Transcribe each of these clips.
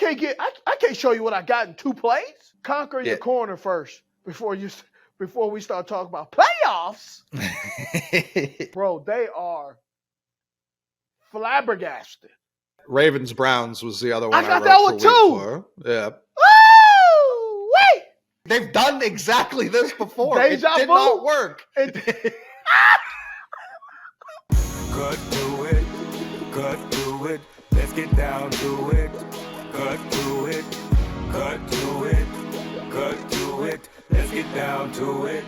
I can't show you what I got in 2 plays. Conquer your corner first before we start talking about playoffs. Bro, they are flabbergasted. Ravens Browns was the other one I got that one too. Yeah. Woo! Wait! They've done exactly this before. Deja it did vu. not work. Cut to it. Cut to it. Let's get down to it. Cut to it. Cut to it. Cut to it. Let's get down to it.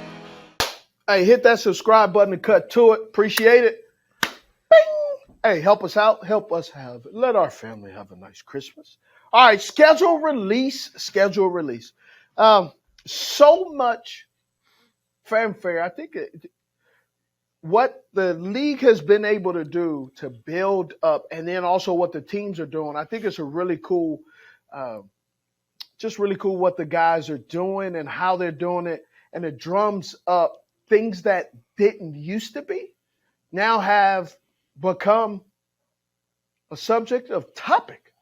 Hey, hit that subscribe button and cut to it. Appreciate it. Bing! Hey, help us out. Let our family have a nice Christmas. All right, schedule release. So much fanfare. I think what the league has been able to do to build up, and then also what the teams are doing, I think it's a really cool, just really cool what the guys are doing and how they're doing it, and it drums up things that didn't used to be, now have become a subject of topic.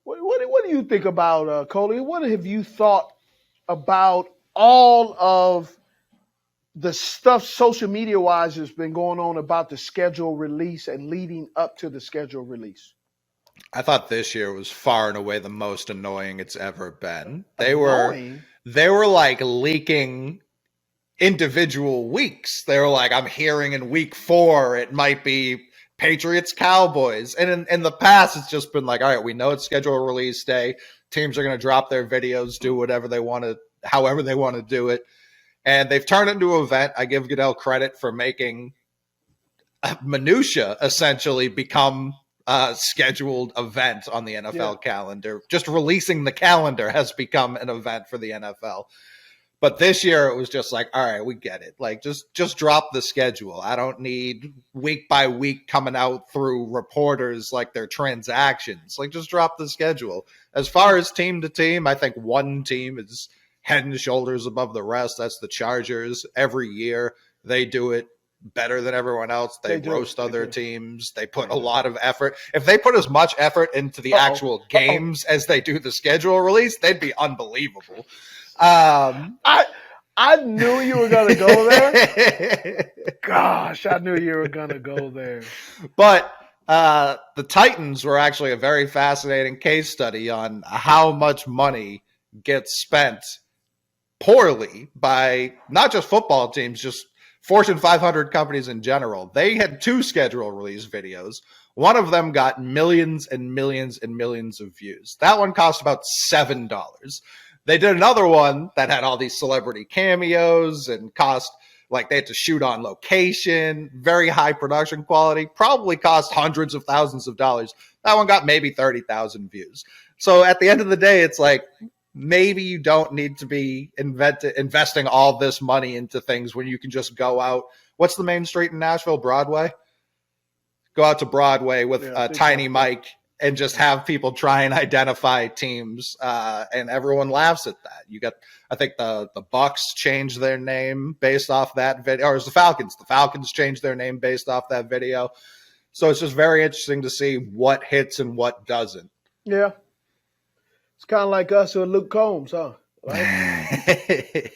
What do you think about, Coley? What have you thought about all of the stuff social media-wise has been going on about the schedule release and leading up to the schedule release? I thought this year was far and away the most annoying it's ever been. They were like leaking individual weeks. They were like, I'm hearing in week 4 it might be Patriots Cowboys. And in the past, it's just been like, all right, we know it's schedule release day. Teams are going to drop their videos, do whatever they want to, however they want to do it. And they've turned it into an event. I give Goodell credit for making minutia essentially become a scheduled event on the NFL calendar. Just releasing the calendar has become an event for the NFL. But this year it was just like, all right, we get it. Like, just drop the schedule. I don't need week by week coming out through reporters like their transactions. Like, just drop the schedule. As far as team to team, I think one team is head and shoulders above the rest. That's the Chargers. Every year they do it better than everyone else. They roast other teams. They put a lot of effort. If they put as much effort into the actual games as they do the schedule release, they'd be unbelievable. I knew you were going to go there. Gosh, I knew you were going to go there. But the Titans were actually a very fascinating case study on how much money gets spent poorly by not just football teams, just Fortune 500 companies in general. They had 2 schedule release videos. One of them got millions and millions and millions of views. That one cost about $7. They did another one that had all these celebrity cameos and cost, like, they had to shoot on location, very high production quality, probably cost hundreds of thousands of dollars. That one got maybe 30,000 views. So at the end of the day, it's like, maybe you don't need to be investing all this money into things when you can just go out. What's the main street in Nashville? Broadway? Go out to Broadway with Tiny Mike and just have people try and identify teams, and everyone laughs at that. You got, I think the Bucks changed their name based off that video, or it was the Falcons. The Falcons changed their name based off that video. So it's just very interesting to see what hits and what doesn't. Yeah. It's kind of like us with Luke Combs, huh? Right?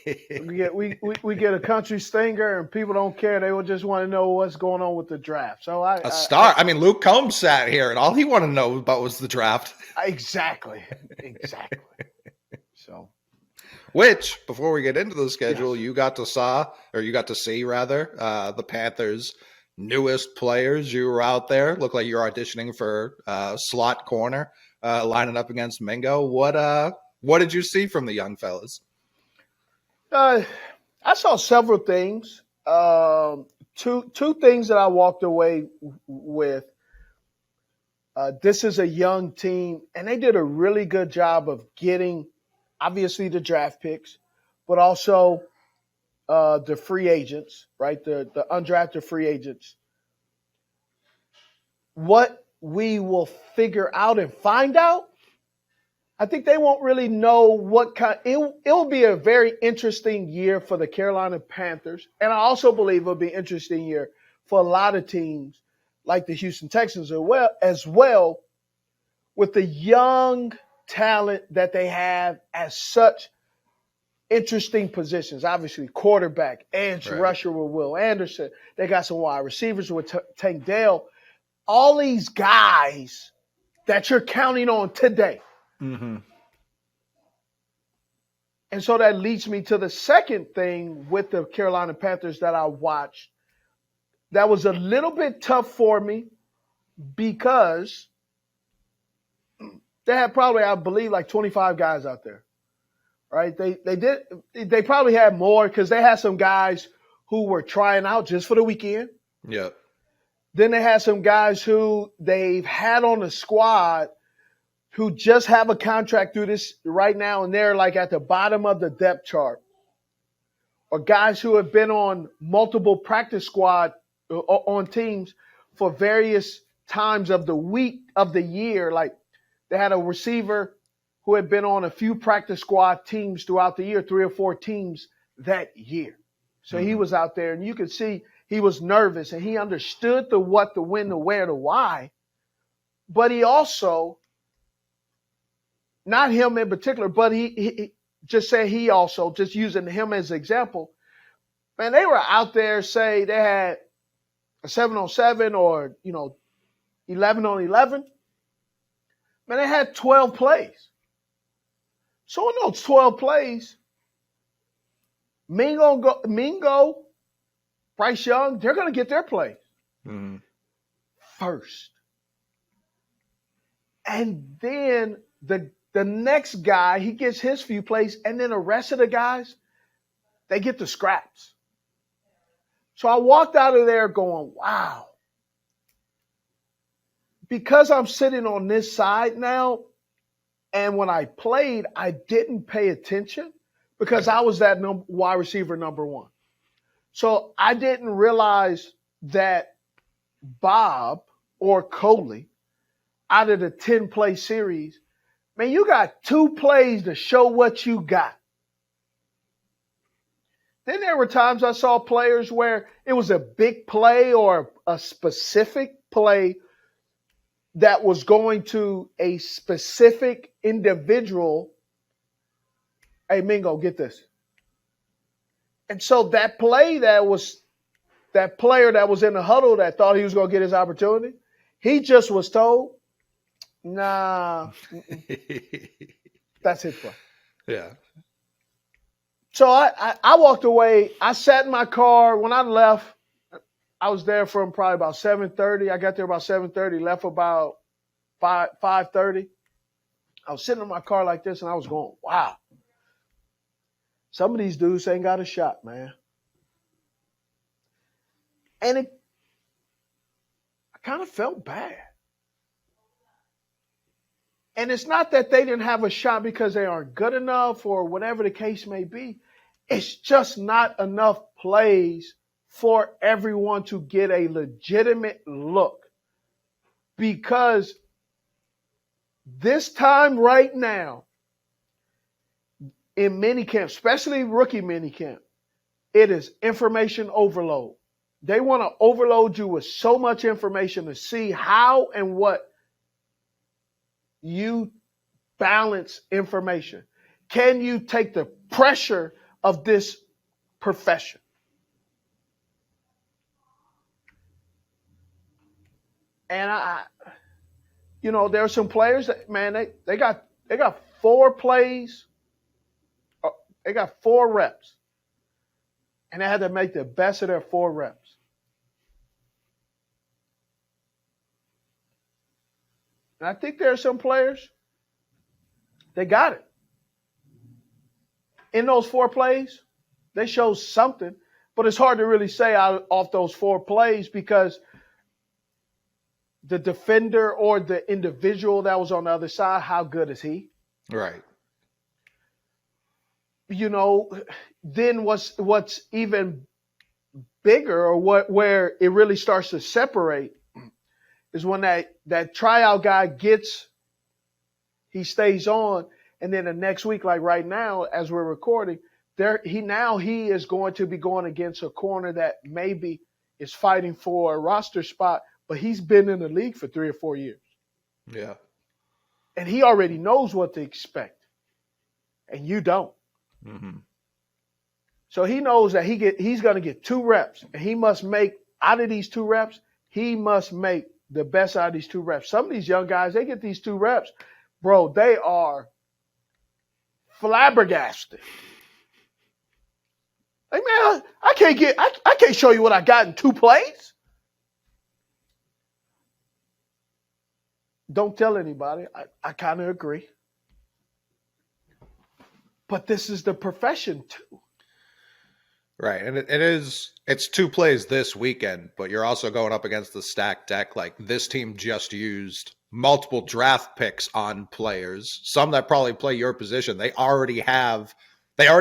we get a country stinger and people don't care. They will just want to know what's going on with the draft. So I mean, Luke Combs sat here and all he wanted to know about was the draft. Exactly. So, which, before we get into the schedule, you got to see the Panthers' newest players. You were out there. Looked like you're auditioning for slot corner, lining up against Mingo. What did you see from the young fellas? I saw several things. Two things that I walked away with. This is a young team, and they did a really good job of getting, obviously, the draft picks, but also the free agents, right? The undrafted free agents. What we will figure out and find out, I think they won't really know what kind. It'll be a very interesting year for the Carolina Panthers. And I also believe it'll be an interesting year for a lot of teams like the Houston Texans as well, with the young talent that they have at such interesting positions. Obviously, quarterback, edge rusher with Will Anderson. They got some wide receivers with Tank Dell. All these guys that you're counting on today. Mm-hmm. And so that leads me to the second thing with the Carolina Panthers that I watched that was a little bit tough for me because they had probably, I believe, like 25 guys out there. Right? They probably had more because they had some guys who were trying out just for the weekend. Yep. Then they had some guys who they've had on the squad who just have a contract through this right now, and they're like at the bottom of the depth chart. Or guys who have been on multiple practice squad on teams for various times of the week of the year. Like they had a receiver who had been on a few practice squad teams throughout the year, 3 or 4 teams that year. So he was out there, and you could see he was nervous, and he understood the what, the when, the where, the why. But he also, not him in particular, but he just said he also, just using him as an example, man, they were out there, say they had a 7-on-7 or, 11-on-11. Man, they had 12 plays. So in those 12 plays, Mingo, Bryce Young, they're going to get their plays first. And then the next guy, he gets his few plays, and then the rest of the guys, they get the scraps. So I walked out of there going, wow. Because I'm sitting on this side now, and when I played, I didn't pay attention because I was that wide receiver number 1. So I didn't realize that Bob or Coley, out of the 10-play series, man, you got 2 plays to show what you got. Then there were times I saw players where it was a big play or a specific play that was going to a specific individual. Hey, Mingo, get this. And so that play that player that was in the huddle that thought he was going to get his opportunity, he just was told, nah, that's his play. Yeah. So I walked away. I sat in my car. When I left, I was there from probably about 7:30. I got there about 7:30, left about 5:30. I was sitting in my car like this, and I was going, wow. Some of these dudes ain't got a shot, man. And I kind of felt bad. And it's not that they didn't have a shot because they aren't good enough or whatever the case may be. It's just not enough plays for everyone to get a legitimate look. Because this time right now, in minicamp, especially rookie minicamp, it is information overload. They want to overload you with so much information to see how and what you balance information. Can you take the pressure of this profession? And there are some players that, man, they got 4 plays. They got 4 reps. And they had to make the best of their 4 reps. And I think there are some players, they got it. In those 4 plays, they showed something, but it's hard to really say off those 4 plays because the defender or the individual that was on the other side, how good is he? Right. Then what's even bigger or where it really starts to separate is when that tryout guy he stays on, and then the next week, like right now, as we're recording, he is going to be going against a corner that maybe is fighting for a roster spot, but he's been in the league for 3 or 4 years. Yeah. And he already knows what to expect. And you don't. Mm-hmm. So he knows that he's going to get 2 reps. And he must make, out of these 2 reps, he must make the best out of these 2 reps. Some of these young guys, they get these 2 reps. Bro, they are flabbergasted. Like, man, I can't show you what I got in 2 plays. Don't tell anybody. I kind of agree. But this is the profession too. Right. And it's 2 plays this weekend, but you're also going up against the stacked deck. Like, this team just used multiple draft picks on players, some that probably play your position. They already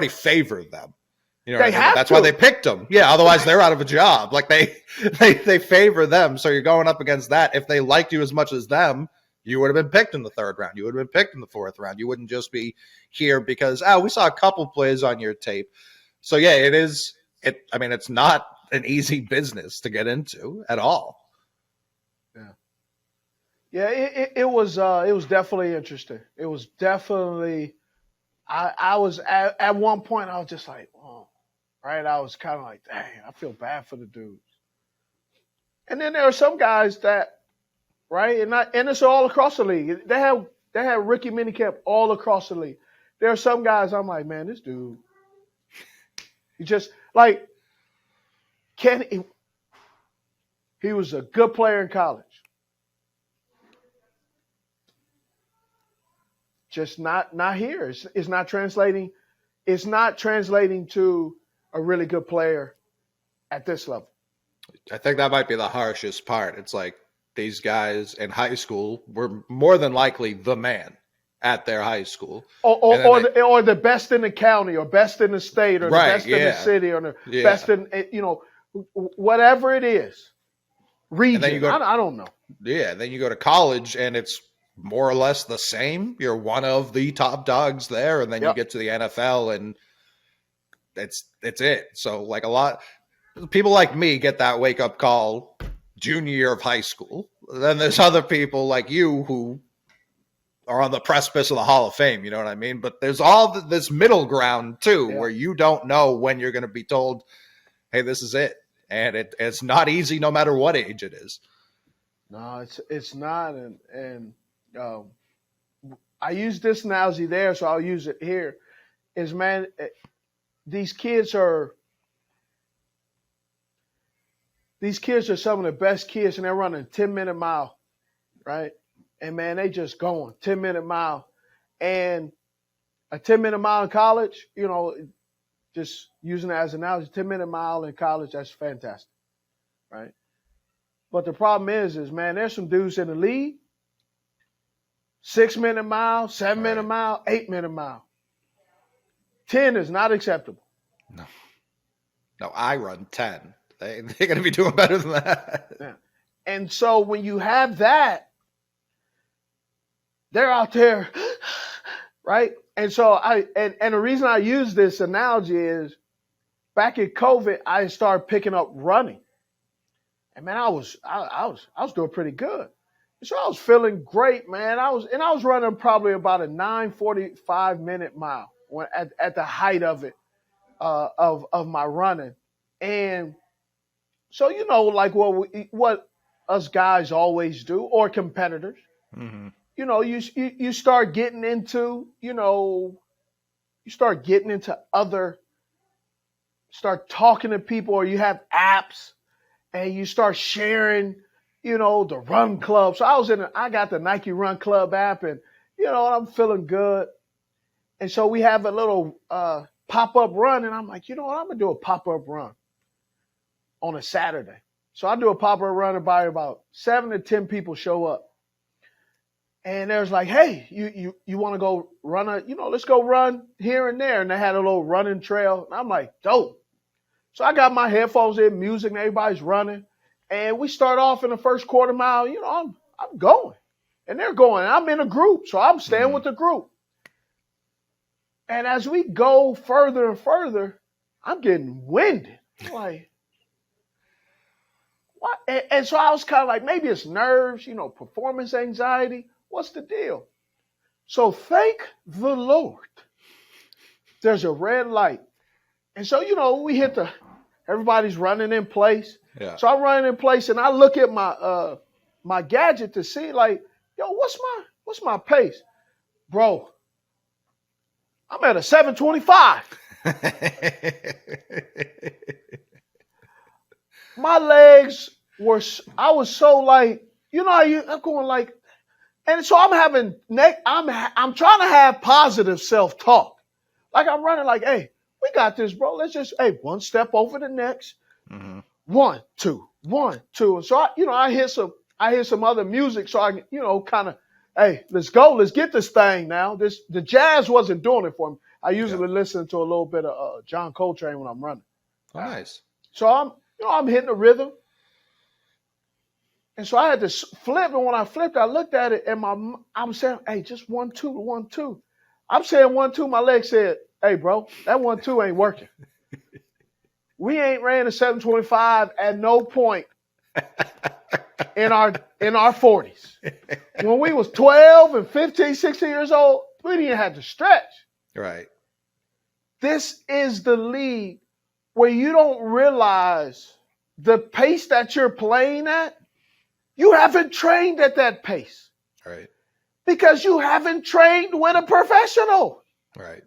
favor them. You know what I mean? That's why they picked them. Yeah, otherwise they're out of a job. Like, they favor them. So you're going up against that. If they liked you as much as them, you would have been picked in the 3rd round. You would have been picked in the 4th round. You wouldn't just be here because, we saw a couple plays on your tape. So yeah, it's not an easy business to get into at all. Yeah. It was definitely interesting. It was definitely, I was at one point, I was just like, oh, right. I was kind of like, dang, I feel bad for the dudes. And then there are some guys that, right, and it's all across the league. They have rookie minicamp all across the league. There are some guys I'm like, man, this dude, he just like he was a good player in college. Just not here. It's not translating. It's not translating to a really good player at this level. I think that might be the harshest part. It's like these guys in high school were more than likely the man at their high school. Or the best in the county or best in the state or the best in the city or the best in, whatever it is. Region. I don't know. Yeah. Then you go to college and it's more or less the same. You're one of the top dogs there. And then you get to the NFL and it's it. So like a lot people like me get that wake up call junior year of high school. Then there's other people like you who are on the precipice of the Hall of Fame. You know what I mean? But there's all this middle ground too, where you don't know when you're going to be told, hey, this is it. And it's not easy no matter what age it is. No, it's not. And I use this analogy there, so I'll use it here. Is, man, these kids are some of the best kids, and they're running 10-minute mile, right? And, man, they just going 10-minute mile. And a 10-minute mile in college, just using it as an analogy, 10-minute mile in college, that's fantastic, right? But the problem is, man, there's some dudes in the league, 6-minute mile, 7-minute mile, 8-minute mile. 10 is not acceptable. No, I run 10. They're going to be doing better than that. Yeah. And so when you have that, they're out there, right? And so and the reason I use this analogy is back in COVID, I started picking up running. And man, I was doing pretty good. So I was feeling great, man. I was running probably about a 9:45 minute mile at the height of it, of my running. And so, like what us guys always do, or competitors, mm-hmm. You start getting into, start talking to people, or you have apps and you start sharing, the run club. So I got the Nike Run Club app, and, I'm feeling good. And so we have a little pop-up run, and I'm like, I'm going to do a pop-up run on a Saturday. So I do a pop-up run, and by about 7 to 10 people show up. And there's like, hey, you want to go run let's go run here and there. And they had a little running trail. And I'm like, dope. So I got my headphones in, music, and everybody's running. And we start off in the first quarter mile. I'm going. And they're going. And I'm in a group, so I'm staying with the group. And as we go further and further, I'm getting winded. I'm like, what? And so I was kind of like, maybe it's nerves, performance anxiety. What's the deal? So thank the Lord. There's a red light. And so, we hit everybody's running in place. Yeah. So I'm running in place and I look at my gadget to see like, yo, what's my pace? Bro, I'm at a 725. My legs I was so like, I'm going like, and so I'm I'm trying to have positive self-talk. Like I'm running like, hey, we got this, bro. Let's just, one step over the next. Mm-hmm. 1, 2, 1, 2. And so I hear some other music. So I, kind of, hey, let's go. Let's get this thing now. The jazz wasn't doing it for me. I usually listen to a little bit of John Coltrane when I'm running. Oh, nice. So I'm hitting the rhythm. And so I had to flip. And when I flipped, I looked at it and I'm saying, hey, just 1, 2, 1, 2. I'm saying 1, 2. My leg said, hey, bro, that 1, 2 ain't working. We ain't ran a 725 at no point in our 40s. When we was 12 and 15, 16 years old, we didn't have to stretch. Right. This is the league where you don't realize the pace that you're playing at. You haven't trained at that pace. Right. Because you haven't trained with a professional. Right.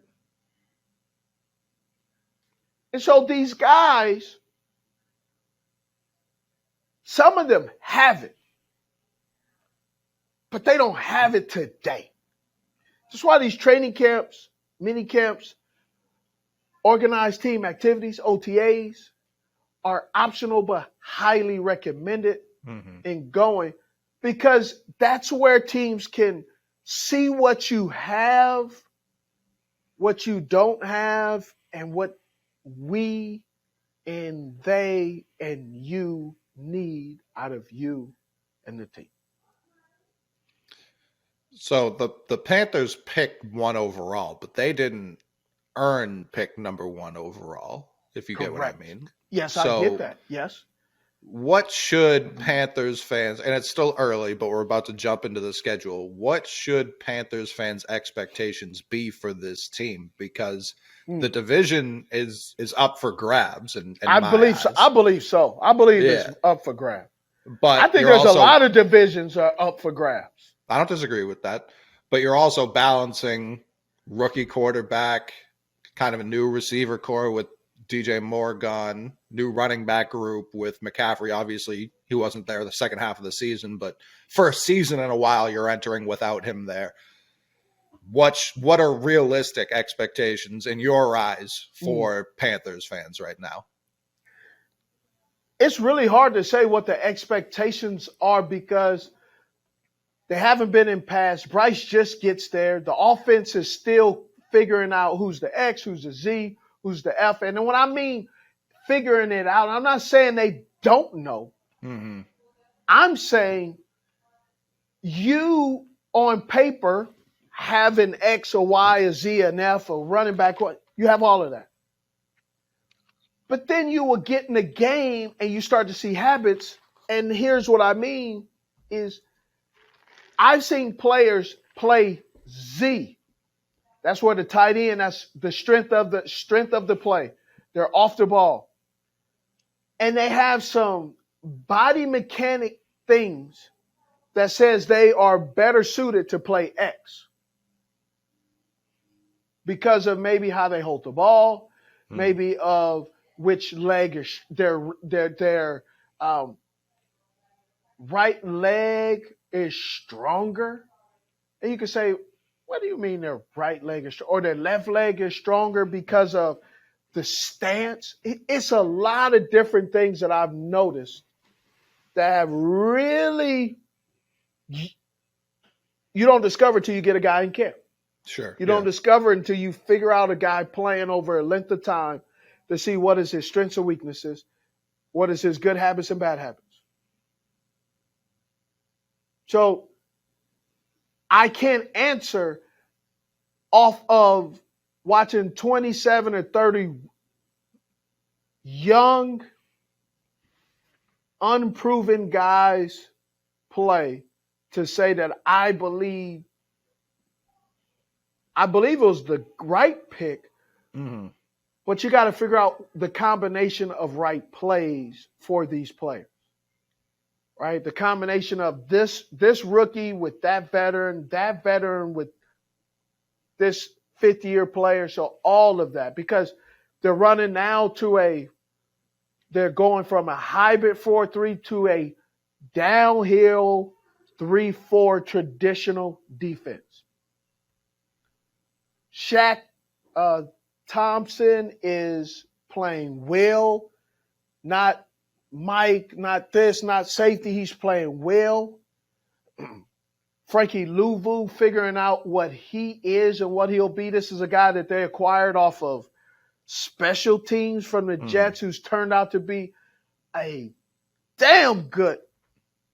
And so these guys, some of them have it, but they don't have it today. That's why these training camps, mini camps, organized team activities, OTAs, are optional but highly recommended in going, because that's where teams can see what you have, what you don't have, and what we and they and you need out of you and the team. So the Panthers picked 1 overall, but they didn't earn pick number 1 overall, if you get what I mean. Yes, I get that. Yes. What should Panthers fans, and it's still early, but we're about to jump into the schedule. What should Panthers fans' expectations be for this team? Because the division is up for grabs. And I believe so. I believe it's up for grabs. But I think there's a lot of divisions are up for grabs. I don't disagree with that. But you're also balancing rookie quarterback, kind of a new receiver core with DJ Moore gone, new running back group with McCaffrey. Obviously, he wasn't there the second half of the season, but first season in a while you're entering without him there. What are realistic expectations in your eyes for Panthers fans right now? It's really hard to say what the expectations are because they haven't been in pass. Bryce just gets there. The offense is still figuring out who's the X, who's the Z, who's the F. And then when I mean figuring it out, I'm not saying they don't know. Mm-hmm. I'm saying you on paper have an X, a Y, a Z, an F, a running back. You have all of that. But then you will get in the game and you start to see habits. And here's what I mean is I've seen players play Z. That's where the tight end, that's the strength of the play. They're off the ball. And they have some body mechanic things that says they are better suited to play X. Because of maybe how they hold the ball, maybe of which leg is their right leg is stronger. And you can say, what do you mean their right leg is or their left leg is stronger because of the stance? It's a lot of different things that I've noticed that have really you don't discover till you get a guy in camp. Sure. You don't discover until you figure out a guy playing over a length of time to see what is his strengths and weaknesses, what is his good habits and bad habits. So I can't answer off of watching 27 or 30 young, unproven guys play to say that I believe I believe it was the right pick, but you got to figure out the combination of right plays for these players, right? The combination of this rookie with that veteran with this fifth-year player, so all of that, because they're running now they're going from a hybrid 4-3 to a downhill 3-4 traditional defense. Shaq Thompson is playing will, not Mike, not this, not safety. He's playing will. Frankie Louvu figuring out what he is and what he'll be. This is a guy that they acquired off of special teams from the Jets, who's turned out to be a damn good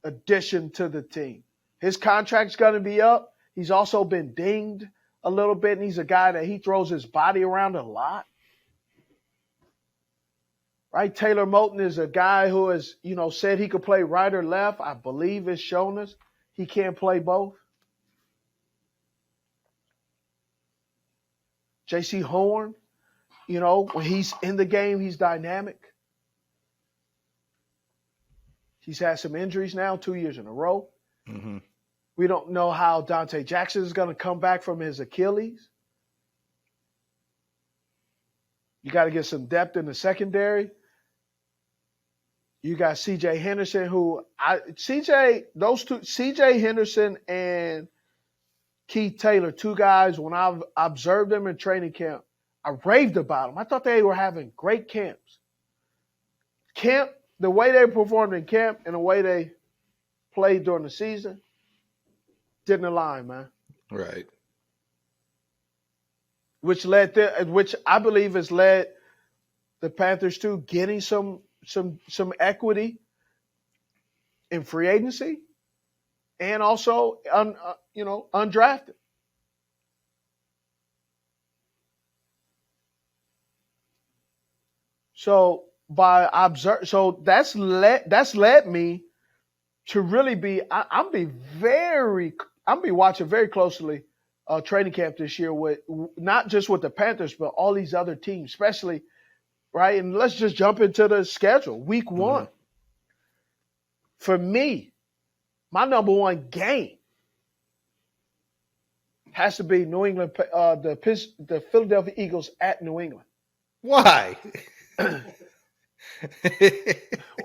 addition to the team. His contract's going to be up. He's also been dinged a little bit, and he's a guy that he throws his body around a lot. Right? Taylor Moton is a guy who has, said he could play right or left. I believe it's shown us he can't play both. J.C. Horn, when he's in the game, he's dynamic. He's had some injuries now, 2 years in a row. Mm-hmm. We don't know how Dante Jackson is going to come back from his Achilles. You got to get some depth in the secondary. You got C.J. Henderson, C.J. Henderson and Keith Taylor, two guys, when I've observed them in training camp, I raved about them. I thought they were having great camps. The way they performed in camp and the way they played during the season didn't align, man. Right. Which I believe has led the Panthers to getting some equity in free agency and also undrafted. So that's led me to really be. I'm be watching very closely training camp this year with not just with the Panthers but all these other teams, especially right. And let's just jump into the schedule. Week 1 for me, my number one game has to be New England. The Philadelphia Eagles at New England. Why?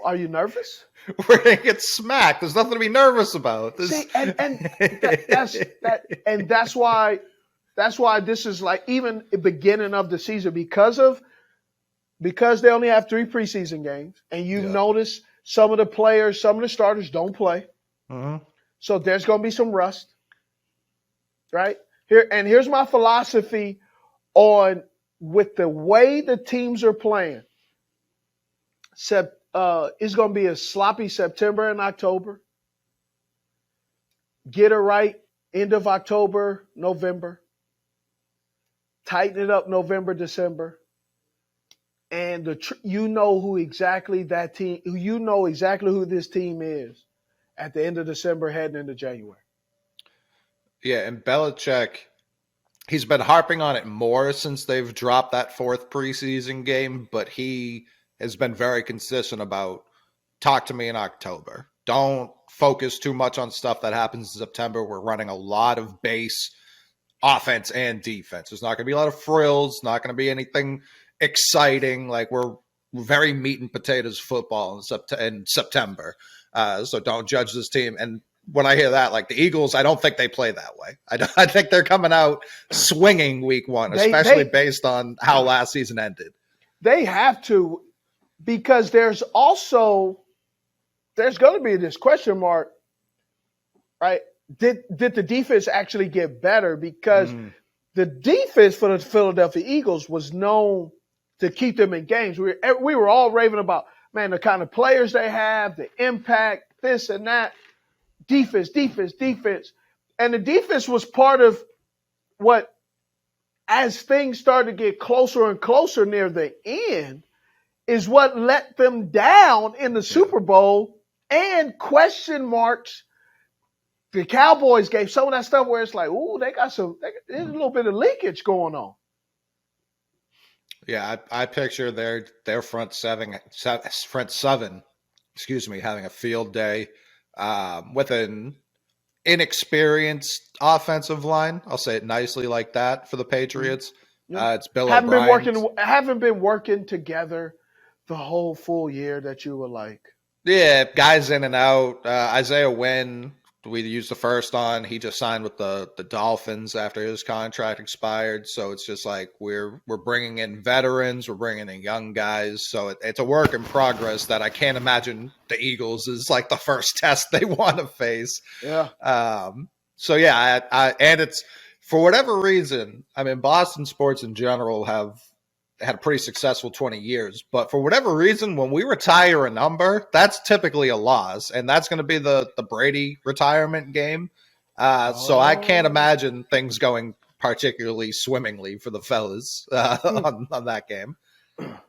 Are you nervous? We're gonna get smacked. There's nothing to be nervous about. See, that's why this is like even the beginning of the season because they only have 3 preseason games, and you notice some of the starters don't play. So there's going to be some rust, right? Here's my philosophy on with the way the teams are playing. It's going to be a sloppy September and October. Get it right end of October, November. Tighten it up November, December. And you know who exactly this team is at the end of December heading into January. Yeah, and Belichick, he's been harping on it more since they've dropped that 4th preseason game, but he has been very consistent about talk to me in October. Don't focus too much on stuff that happens in September. We're running a lot of base offense and defense. There's not going to be a lot of frills, not going to be anything exciting. Like we're very meat and potatoes football in September. So don't judge this team. And when I hear that, like the Eagles, I don't think they play that way. I think they're coming out swinging week 1, especially based on how last season ended. They have to, because there's going to be this question mark, right? Did the defense actually get better? Because the defense for the Philadelphia Eagles was known to keep them in games. We were all raving about, man, the kind of players they have, the impact, this and that. Defense. And the defense was part of what, as things started to get closer and closer near the end, is what let them down in the Super Bowl and question marks the Cowboys gave some of that stuff where it's like, ooh, there's a little bit of leakage going on. Yeah, I picture their front seven, having a field day with an inexperienced offensive line. I'll say it nicely like that for the Patriots. It's Bill O'Brien. Haven't been working together the whole full year that you were like. Yeah, guys in and out. Isaiah Wynn, we used the first on. He just signed with the Dolphins after his contract expired. So it's just like we're bringing in veterans, we're bringing in young guys. So it's a work in progress that I can't imagine the Eagles is like the first test they want to face. Yeah. So yeah, and it's for whatever reason. I mean, Boston sports in general have had a pretty successful 20 years, but for whatever reason, when we retire a number, that's typically a loss, and that's going to be the Brady retirement game. So I can't imagine things going particularly swimmingly for the fellas on that game. San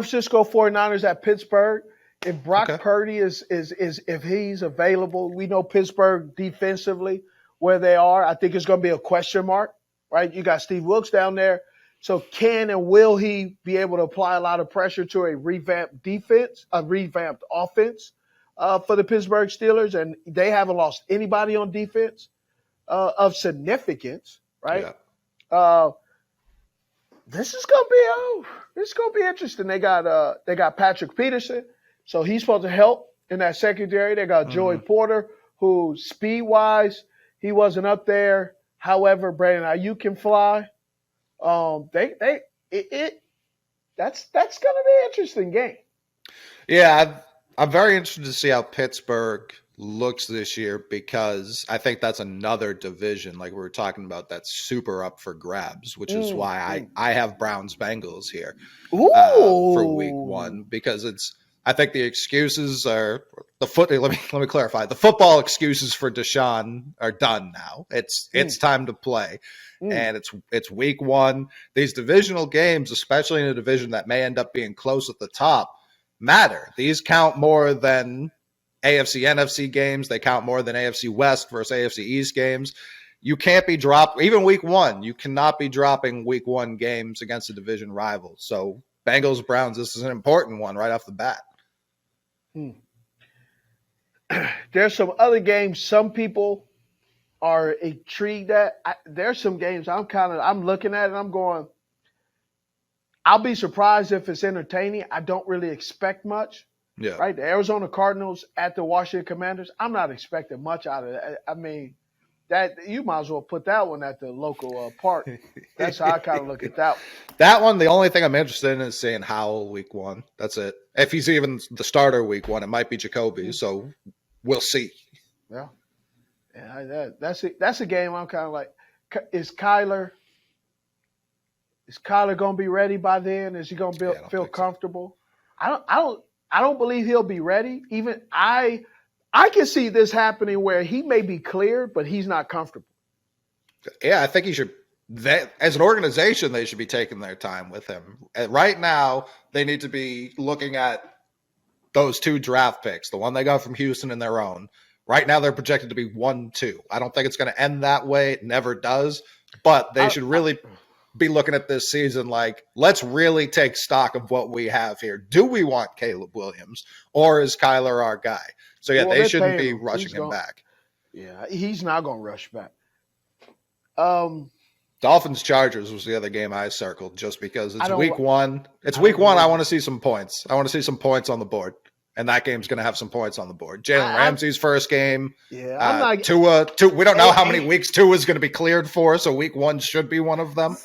Francisco 49ers at Pittsburgh. If Brock Purdy is if he's available, we know Pittsburgh defensively where they are. I think it's going to be a question mark. Right, you got Steve Wilkes down there. So can and will he be able to apply a lot of pressure to a revamped defense, a revamped offense for the Pittsburgh Steelers? And they haven't lost anybody on defense of significance, right? Yeah. This is gonna be interesting. They got Patrick Peterson, so he's supposed to help in that secondary. They got Joey Porter, who speed wise he wasn't up there. However, Brandon Ayuk can fly. That's going to be an interesting game. Yeah, I'm very interested to see how Pittsburgh looks this year because I think that's another division, like we were talking about, that's super up for grabs, which is why I have Browns Bengals here for week 1 because I think the excuses are let me clarify. The football excuses for Deshaun are done now. It's time to play. And it's week 1. These divisional games, especially in a division that may end up being close at the top, matter. These count more than AFC, NFC games. They count more than AFC West versus AFC East games. You can't be even week 1. You cannot be dropping week 1 games against a division rival. So Bengals, Browns, this is an important one right off the bat. There's some other games some people are intrigued at. There's some games I'm looking at and I'm going, I'll be surprised if it's entertaining. I don't really expect much. Yeah. Right? The Arizona Cardinals at the Washington Commanders, I'm not expecting much out of that. I mean, that you might as well put that one at the local park. That's how I kind of look at that one. That one, the only thing I'm interested in is seeing Howell week 1. That's it. If he's even the starter week 1, it might be Jacoby. So we'll see. Yeah. That's a game I'm kind of like, is Kyler going to be ready by then? Is he going to feel comfortable? So. I don't believe he'll be ready. Even I can see this happening where he may be cleared, but he's not comfortable. Yeah, I think he should. As an organization, they should be taking their time with him. Right now, they need to be looking at those 2 draft picks, the one they got from Houston and their own. Right now, they're projected to be 1-2. I don't think it's going to end that way. It never does. But they should really be looking at this season like, let's really take stock of what we have here. Do we want Caleb Williams, or is Kyler our guy? So, yeah, they shouldn't be rushing him back. Yeah, he's not going to rush back. Dolphins-Chargers was the other game I circled just because it's week 1. It's week 1. I want to see some points. I want to see some points on the board. And that game's going to have some points on the board. Jalen Ramsey's first game. Yeah, Tua. We don't know how many weeks Tua is going to be cleared for, so week 1 should be one of them.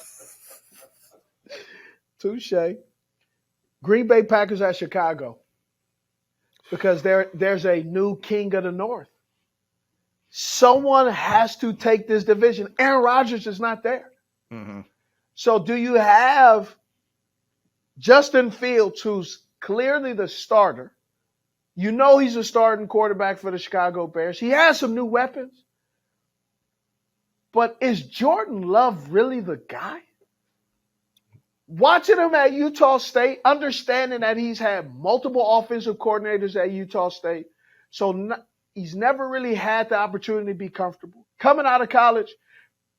Touche. Green Bay Packers at Chicago. Because there's a new king of the North. Someone has to take this division. Aaron Rodgers is not there. Mm-hmm. So do you have Justin Fields, who's clearly the starter? You know he's a starting quarterback for the Chicago Bears. He has some new weapons. But is Jordan Love really the guy? Watching him at Utah State, understanding that he's had multiple offensive coordinators at Utah State. So he's never really had the opportunity to be comfortable. Coming out of college,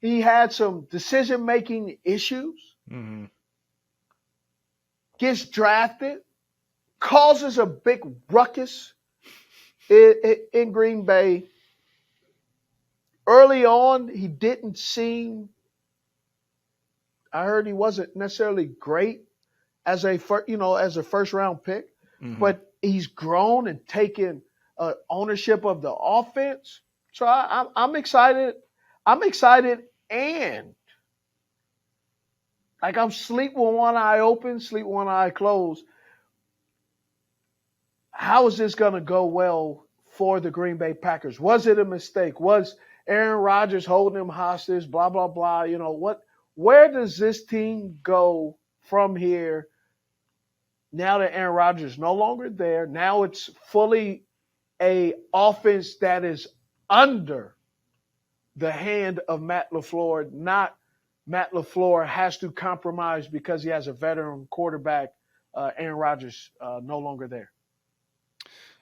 he had some decision-making issues. Mm-hmm. Gets drafted, causes a big ruckus in Green Bay. Early on, he didn't seem. I heard he wasn't necessarily great as a first round pick, but he's grown and taken ownership of the offense. So I'm excited. I'm excited, and like I'm sleep with one eye open, sleep with one eye closed. How is this going to go well for the Green Bay Packers? Was it a mistake? Was Aaron Rodgers holding him hostage? Blah blah blah. You know what? Where does this team go from here? Now that Aaron Rodgers is no longer there, now it's fully a offense that is under the hand of Matt LaFleur. Not Matt LaFleur has to compromise because he has a veteran quarterback, Aaron Rodgers, no longer there.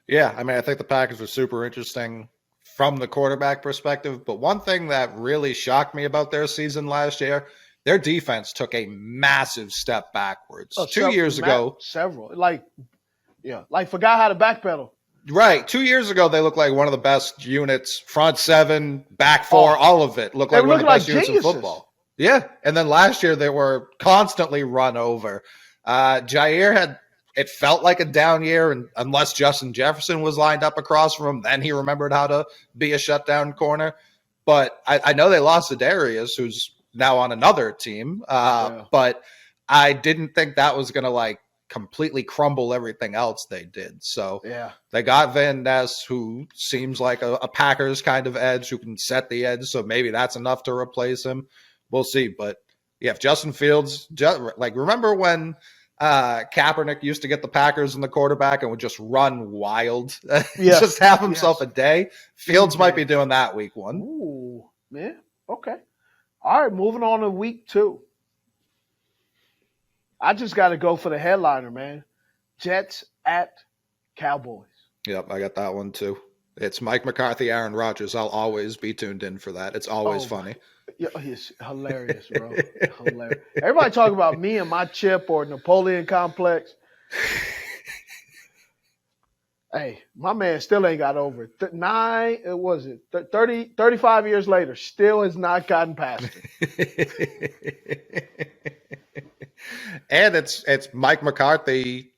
Yeah, I mean, I think the Packers were super interesting from the quarterback perspective. But one thing that really shocked me about their season last year, their defense took a massive step backwards. 2 years ago. Several. Like forgot how to backpedal. Right. 2 years ago, they looked like one of the best units, front seven, back four, all of it. Looked like one of the best units in football. Yeah. And then last year, they were constantly run over. Jair had, it felt like a down year, and unless Justin Jefferson was lined up across from him, then he remembered how to be a shutdown corner. But I know they lost to Darius, who's now on another team. But I didn't think that was going to completely crumble everything else they did. So they got Van Ness, who seems like a Packers kind of edge, who can set the edge. So maybe that's enough to replace him. We'll see. But yeah, if Justin Fields, remember when Kaepernick used to get the Packers and the quarterback and would just run wild, just have himself a day? Fields might be doing that week 1. Ooh, yeah. Okay. All right, moving on to week 2. I just got to go for the headliner, man. Jets at Cowboys. Yep, I got that one too. It's Mike McCarthy, Aaron Rodgers. I'll always be tuned in for that. It's always funny. Yeah, it's hilarious, bro. Hilarious. Everybody talk about me and my chip or Napoleon complex. Hey, my man still ain't got over it. 35 years later, still has not gotten past it. And it's Mike McCarthy.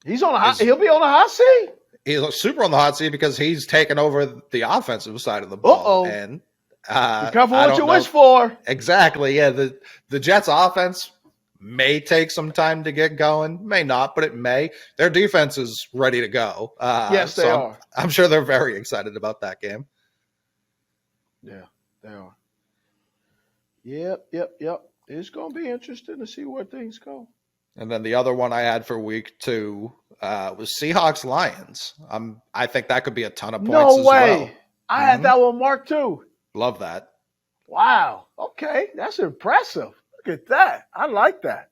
He's on he'll be on the hot seat. He's super on the hot seat because he's taken over the offensive side of the ball. And be careful what you wish for. Exactly. Yeah, the Jets offense may take some time to get going, may not, but it may. Their defense is ready to go. Yes, they are. I'm sure they're very excited about that game. Yeah, they are. Yep. It's going to be interesting to see where things go. And then the other one I had for week 2 was Seahawks-Lions. I think that could be a ton of points as well. No way. I had that one marked too. Love that. Wow. Okay. That's impressive. Look at that. I like that.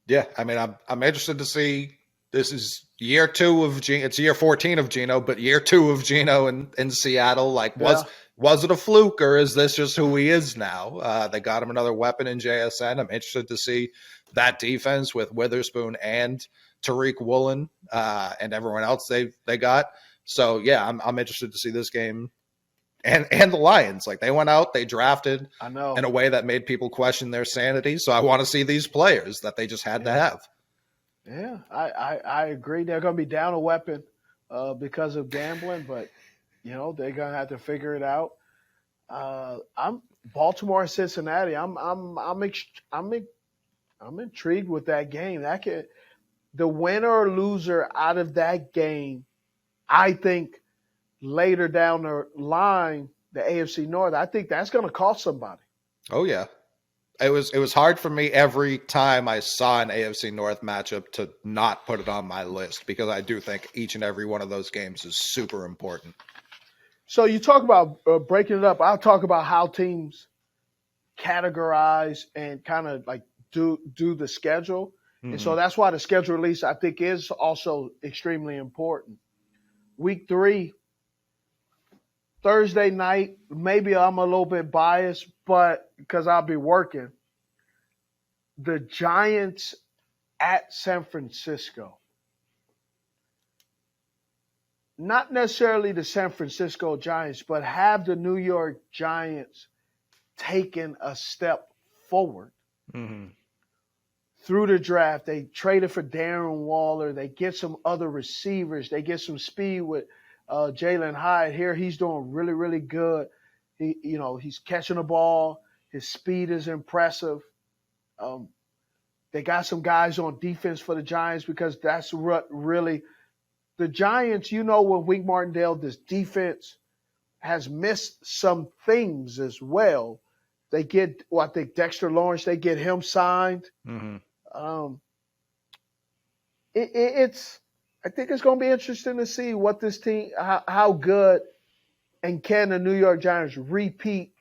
Yeah. I mean, I'm interested to see. This is year 2 of Geno. It's year 14 of Geno, but year 2 of Geno in Seattle. Was it a fluke, or is this just who he is now? They got him another weapon in JSN. I'm interested to see that defense with Witherspoon and Tariq Woolen and everyone else they got. So, yeah, I'm interested to see this game. And the Lions, they went out, they drafted in a way that made people question their sanity. So I want to see these players that they just had to have. Yeah, I agree. They're going to be down a weapon because of gambling, but they're going to have to figure it out. I'm Baltimore and Cincinnati. I'm intrigued with that game. The winner or loser out of that game, I think later down the line, the AFC North, I think that's going to cost somebody. Oh yeah. It was hard for me every time I saw an AFC North matchup to not put it on my list, because I do think each and every one of those games is super important. So you talk about breaking it up. I'll talk about how teams categorize and kind of do the schedule. Mm-hmm. And so that's why the schedule release, I think, is also extremely important. Week 3, Thursday night, maybe I'm a little bit biased, but because I'll be working, the Giants at San Francisco. Not necessarily the San Francisco Giants, but have the New York Giants taken a step forward through the draft? They traded for Darren Waller. They get some other receivers. They get some speed with Jalen Hyde. Here he's doing really, really good. He's catching the ball. His speed is impressive. They got some guys on defense for the Giants because that's what really – the Giants, when Wink Martindale, this defense has missed some things as well. They get, I think Dexter Lawrence, they get him signed. I think it's going to be interesting to see what this team, how good, and can the New York Giants repeat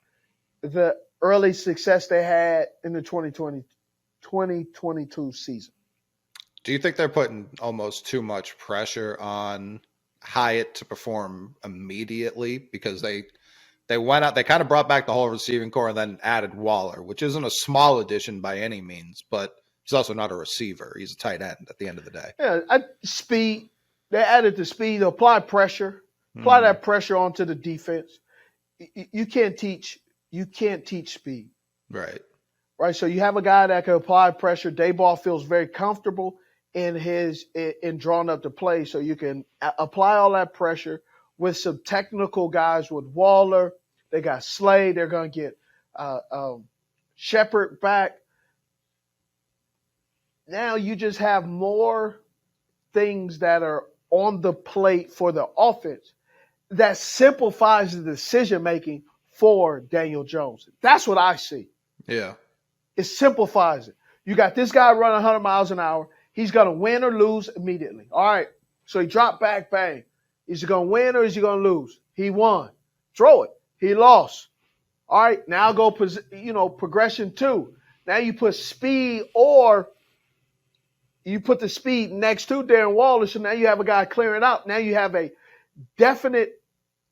the early success they had in the 2022 season. Do you think they're putting almost too much pressure on Hyatt to perform immediately? Because they went out, they kind of brought back the whole receiving core and then added Waller, which isn't a small addition by any means, but he's also not a receiver. He's a tight end at the end of the day. Yeah, speed. They added the speed. Apply pressure. Apply that pressure onto the defense. You can't teach speed. Right. Right. So you have a guy that can apply pressure. Dayball feels very comfortable in drawing up the play, so you can apply all that pressure with some technical guys with Waller. They got Slade. They're going to get Shepard back. Now you just have more things that are on the plate for the offense that simplifies the decision-making for Daniel Jones. That's what I see. Yeah. It simplifies it. You got this guy running 100 miles an hour. He's going to win or lose immediately. All right. So he dropped back, bang. Is he going to win or is he going to lose? He won. Throw it. He lost. All right. Now go, progression 2. Now you put speed, or you put the speed next to Darren Waller. So now you have a guy clearing out. Now you have a definite,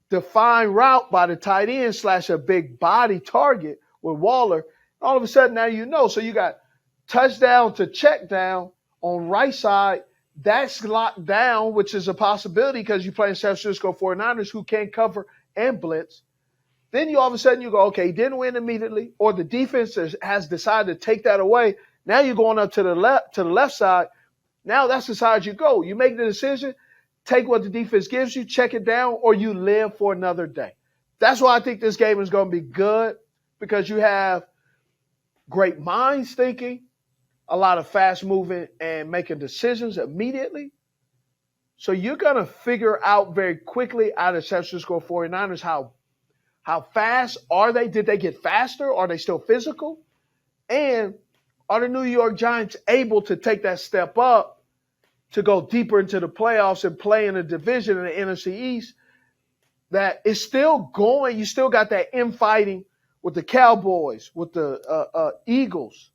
defined route by the tight end / a big body target with Waller. All of a sudden now So you got touchdown to check down on right side. That's locked down, which is a possibility because you play in San Francisco 49ers who can cover and blitz. Then all of a sudden you go, okay, he didn't win immediately, or the defense has decided to take that away. Now you're going up to the left side. Now that's the side you go. You make the decision, take what the defense gives you, check it down, or you live for another day. That's why I think this game is going to be good, because you have great minds thinking, a lot of fast moving and making decisions immediately. So you're going to figure out very quickly out of San Francisco 49ers how fast are they? Did they get faster? Are they still physical? And are the New York Giants able to take that step up to go deeper into the playoffs and play in a division in the NFC East that is still going? You still got that infighting with the Cowboys, with the Eagles,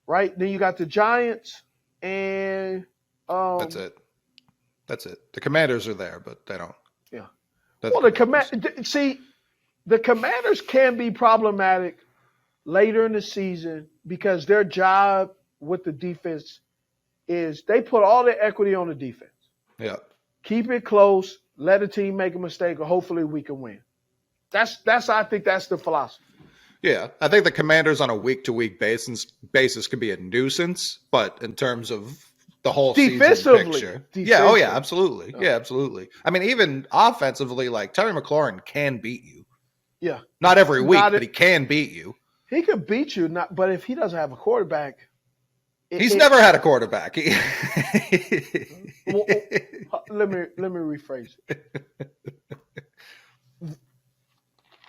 right? Then you got the Giants, and That's it. The Commanders are there, but they don't. Yeah. Well, the Commanders can be problematic later in the season because their job with the defense is they put all the equity on the defense. Yeah. Keep it close. Let a team make a mistake, or hopefully we can win. I think that's the philosophy. Yeah, I think the Commanders on a week-to-week basis could be a nuisance, but in terms of the whole season picture. Yeah, oh yeah, absolutely. Yeah, absolutely. I mean, even offensively, like Terry McLaurin can beat you. Yeah. Not every week, but he can beat you. He could beat you, but if he doesn't have a quarterback. He's never had a quarterback. Well, let me rephrase it.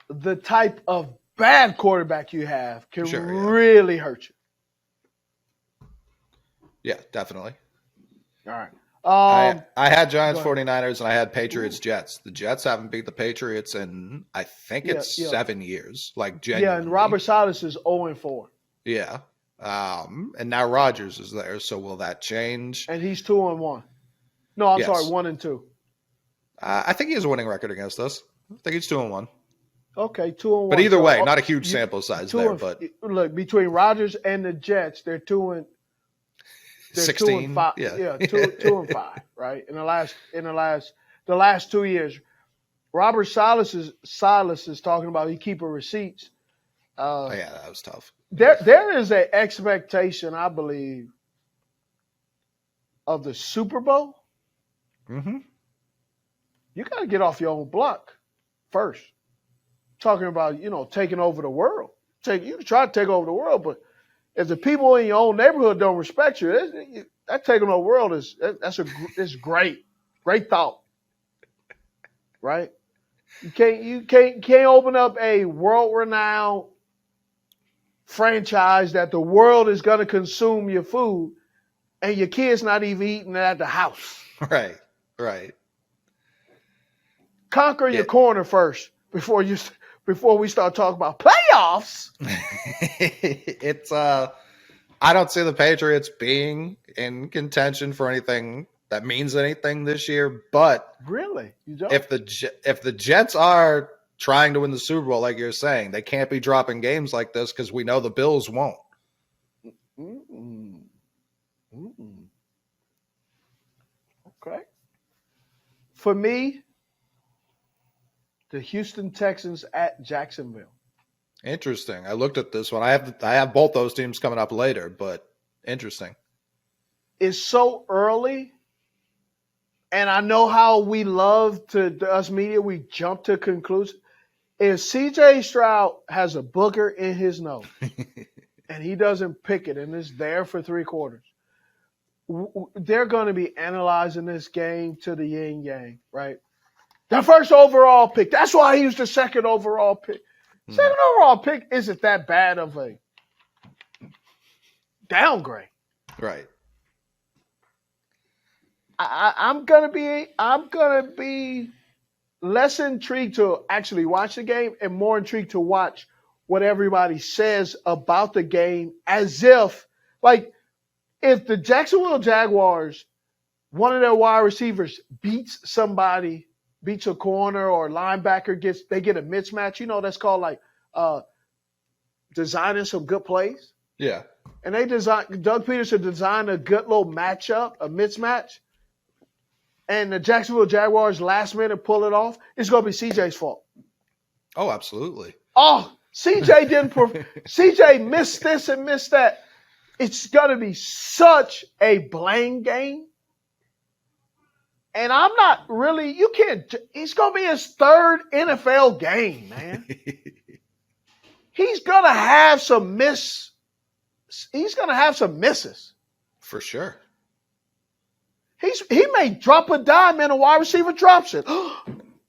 The type of bad quarterback you have can really hurt you. Yeah, definitely. All right. I had Giants 49ers and I had Patriots Jets. The Jets haven't beat the Patriots in, I think it's 7 years. Like, genuinely. Yeah, and Robert Salas is 0-4. Yeah. And now Rodgers is there, so will that change? And he's 2-1. No, I'm sorry, 1-2. I think he has a winning record against us. I think he's 2-1. Okay, 2-1. But either So, way, not a huge sample size two there. and- But look, between Rodgers and the Jets, they're 16, 2-5. yeah, 2-5, right? In the last 2 years. Robert Silas is talking about he keeping receipts. Oh, yeah, that was tough. There is an expectation, I believe, of the Super Bowl. Mm-hmm. You got to get off your own block first. Talking about, taking over the world. You can try to take over the world, but if the people in your own neighborhood don't respect you, that taking over the world is great. Great thought. Right? You can't open up a world-renowned franchise that the world is going to consume your food and your kids not even eating it at the house. Right. Conquer your corner first before we start talking about playoffs. It's I don't see the Patriots being in contention for anything that means anything this year, but Really? You don't? if the Jets are trying to win the Super Bowl, like you're saying, they can't be dropping games like this because we know the Bills won't. Mm-mm. Mm-mm. Okay. For me, the Houston Texans at Jacksonville. Interesting. I looked at this one. I have both those teams coming up later, but interesting. It's so early, and I know how we love us media, we jump to conclusions. If CJ Stroud has a booger in his nose and he doesn't pick it and it's there for 3 quarters, they're going to be analyzing this game to the yin yang, right? The first overall pick. That's why he was the second overall pick. Second overall pick isn't that bad of a downgrade. Right. I'm gonna be less intrigued to actually watch the game and more intrigued to watch what everybody says about the game, as if the Jacksonville Jaguars, one of their wide receivers beats a corner or linebacker, they get a mismatch. That's called designing some good plays. Yeah. And Doug Peterson designed a good little matchup, a mismatch. And the Jacksonville Jaguars last minute pull it off. It's going to be CJ's fault. Oh, absolutely. Oh, CJ missed this and missed that. It's going to be such a blame game. And I'm not really, he's going to be his 3rd NFL game, man. He's going to have some misses. For sure. He may drop a dime and a wide receiver drops it.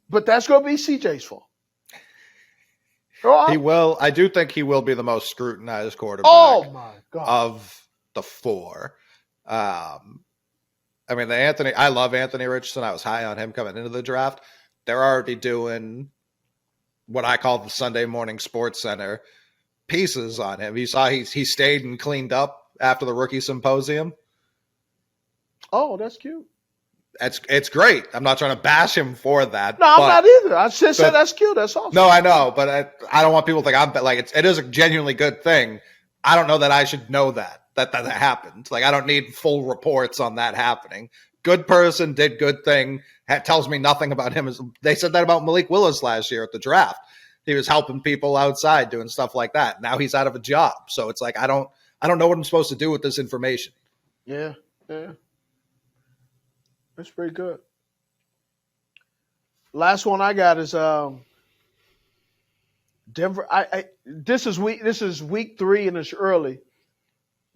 But that's going to be CJ's fault. He will. I do think he will be the most scrutinized quarterback my God. of the 4. I love Anthony Richardson. I was high on him coming into the draft. They're already doing what I call the Sunday morning Sports Center pieces on him. You saw he stayed and cleaned up after the rookie symposium. Oh, that's cute. It's great. I'm not trying to bash him for that. No, I'm not either. I just said that's cute. That's awesome. No, I know, but I don't want people to think it is a genuinely good thing. I don't know that I should know that happened. I don't need full reports on that happening. Good person, did good thing. That tells me nothing about him. They said that about Malik Willis last year at the draft. He was helping people outside, doing stuff like that. Now he's out of a job. So it's I don't know what I'm supposed to do with this information. Yeah. That's pretty good. Last one I got is Denver. This is week 3 and it's early.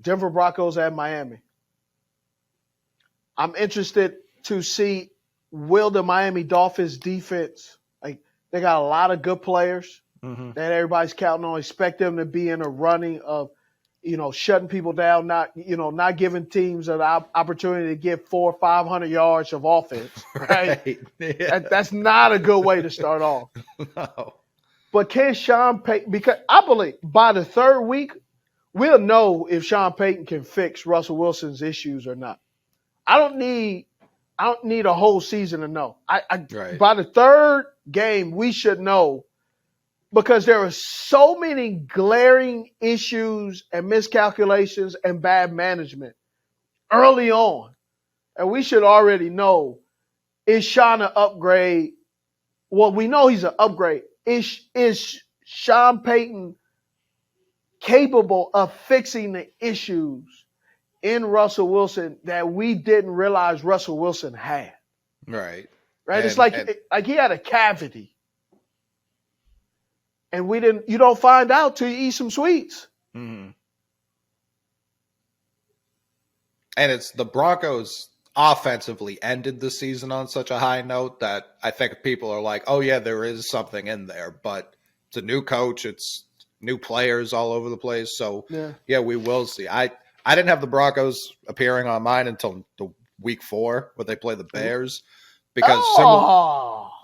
Denver Broncos at Miami. I'm interested to see, will the Miami Dolphins defense, they got a lot of good players that everybody's counting on. Expect them to be in a running of, shutting people down, not giving teams an opportunity to get 400 or 500 yards of offense, right? Yeah. That's not a good way to start off. No. But can Sean Payton, because I believe by the 3rd week, we'll know if Sean Payton can fix Russell Wilson's issues or not. I don't need I don't need a whole season to know. Right. By the third game, we should know because there are so many glaring issues and miscalculations and bad management early on. And we should already know, is Sean an upgrade? Well, we know he's an upgrade. Is Sean Payton capable of fixing the issues in Russell Wilson that we didn't realize Russell Wilson had? Right. Right? It's like he had a cavity. And you don't find out till you eat some sweets. Mm-hmm. And it's the Broncos offensively ended the season on such a high note that I think people are like, oh yeah, there is something in there, but it's a new coach. It's new players all over the place. So yeah, we will see. I didn't have the Broncos appearing on mine until the week 4 where they play the Bears because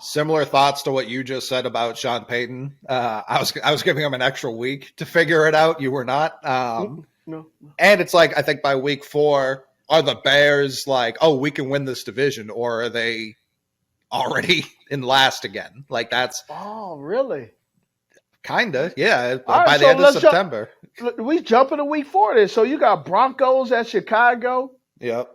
similar thoughts to what you just said about Sean Payton. I was giving him an extra week to figure it out. You were not. No. And it's like, I think by week 4, are the Bears like, oh, we can win this division, or are they already in last again? Like that's. Oh, really? Kinda, yeah. Right, by the end of September. We jumping to week 4 then. So you got Broncos at Chicago. Yep.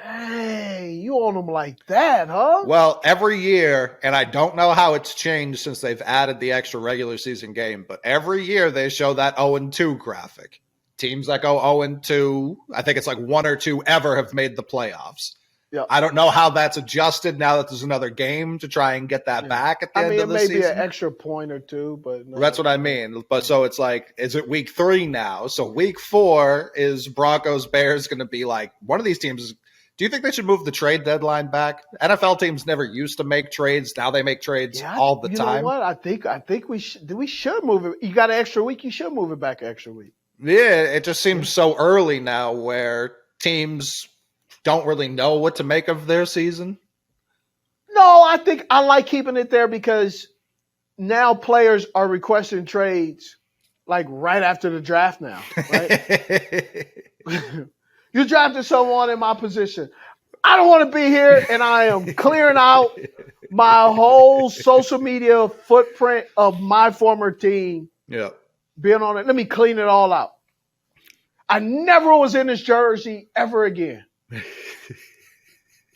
Dang, you on them like that, huh? Well, every year, and I don't know how it's changed since they've added the extra regular season game, but every year they show that 0-2 graphic. Teams that go 0-2, I think it's like 1 or 2 ever have made the playoffs. Yep. I don't know how that's adjusted now that there's another game to try and get that back at the end of the season. It may be an extra point or 2, but no. That's what I mean. But so it's like, is it week 3 now? So week 4 is Broncos Bears going to be like one of these teams. Do you think they should move the trade deadline back? NFL teams never used to make trades. Now they make trades all the time. You know what? I think we should move it. You got an extra week. You should move it back an extra week. Yeah, it just seems so early now where teams don't really know what to make of their season. No, I think I like keeping it there because now players are requesting trades like right after the draft now, right? You drafted someone in my position. I don't want to be here, and I am clearing out my whole social media footprint of my former team. Yeah. Being on it. Let me clean it all out. I never was in this jersey ever again.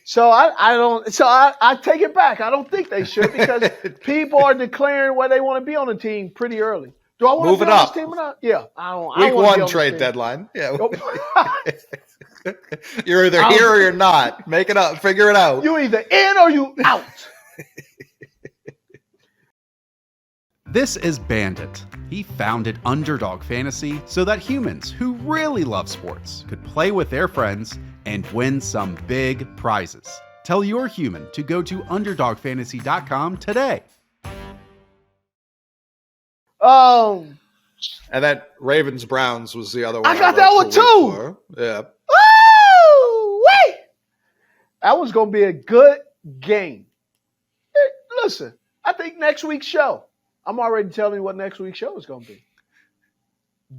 So I take it back. I don't think they should because people are declaring where they want to be on the team pretty early. Do I want to be on this team or not? Yeah. Week 1 trade deadline. Yeah. You're either here or you're not. Make it up. Figure it out. You either in or you out. This is Bandit. He founded Underdog Fantasy so that humans who really love sports could play with their friends and win some big prizes. Tell your human to go to UnderdogFantasy.com today. And that Ravens Browns was the other one. I got that one too. Yeah. Oh, wait. That was going to be a good game. Hey, listen, I think next week's show, I'm already telling you what next week's show is going to be.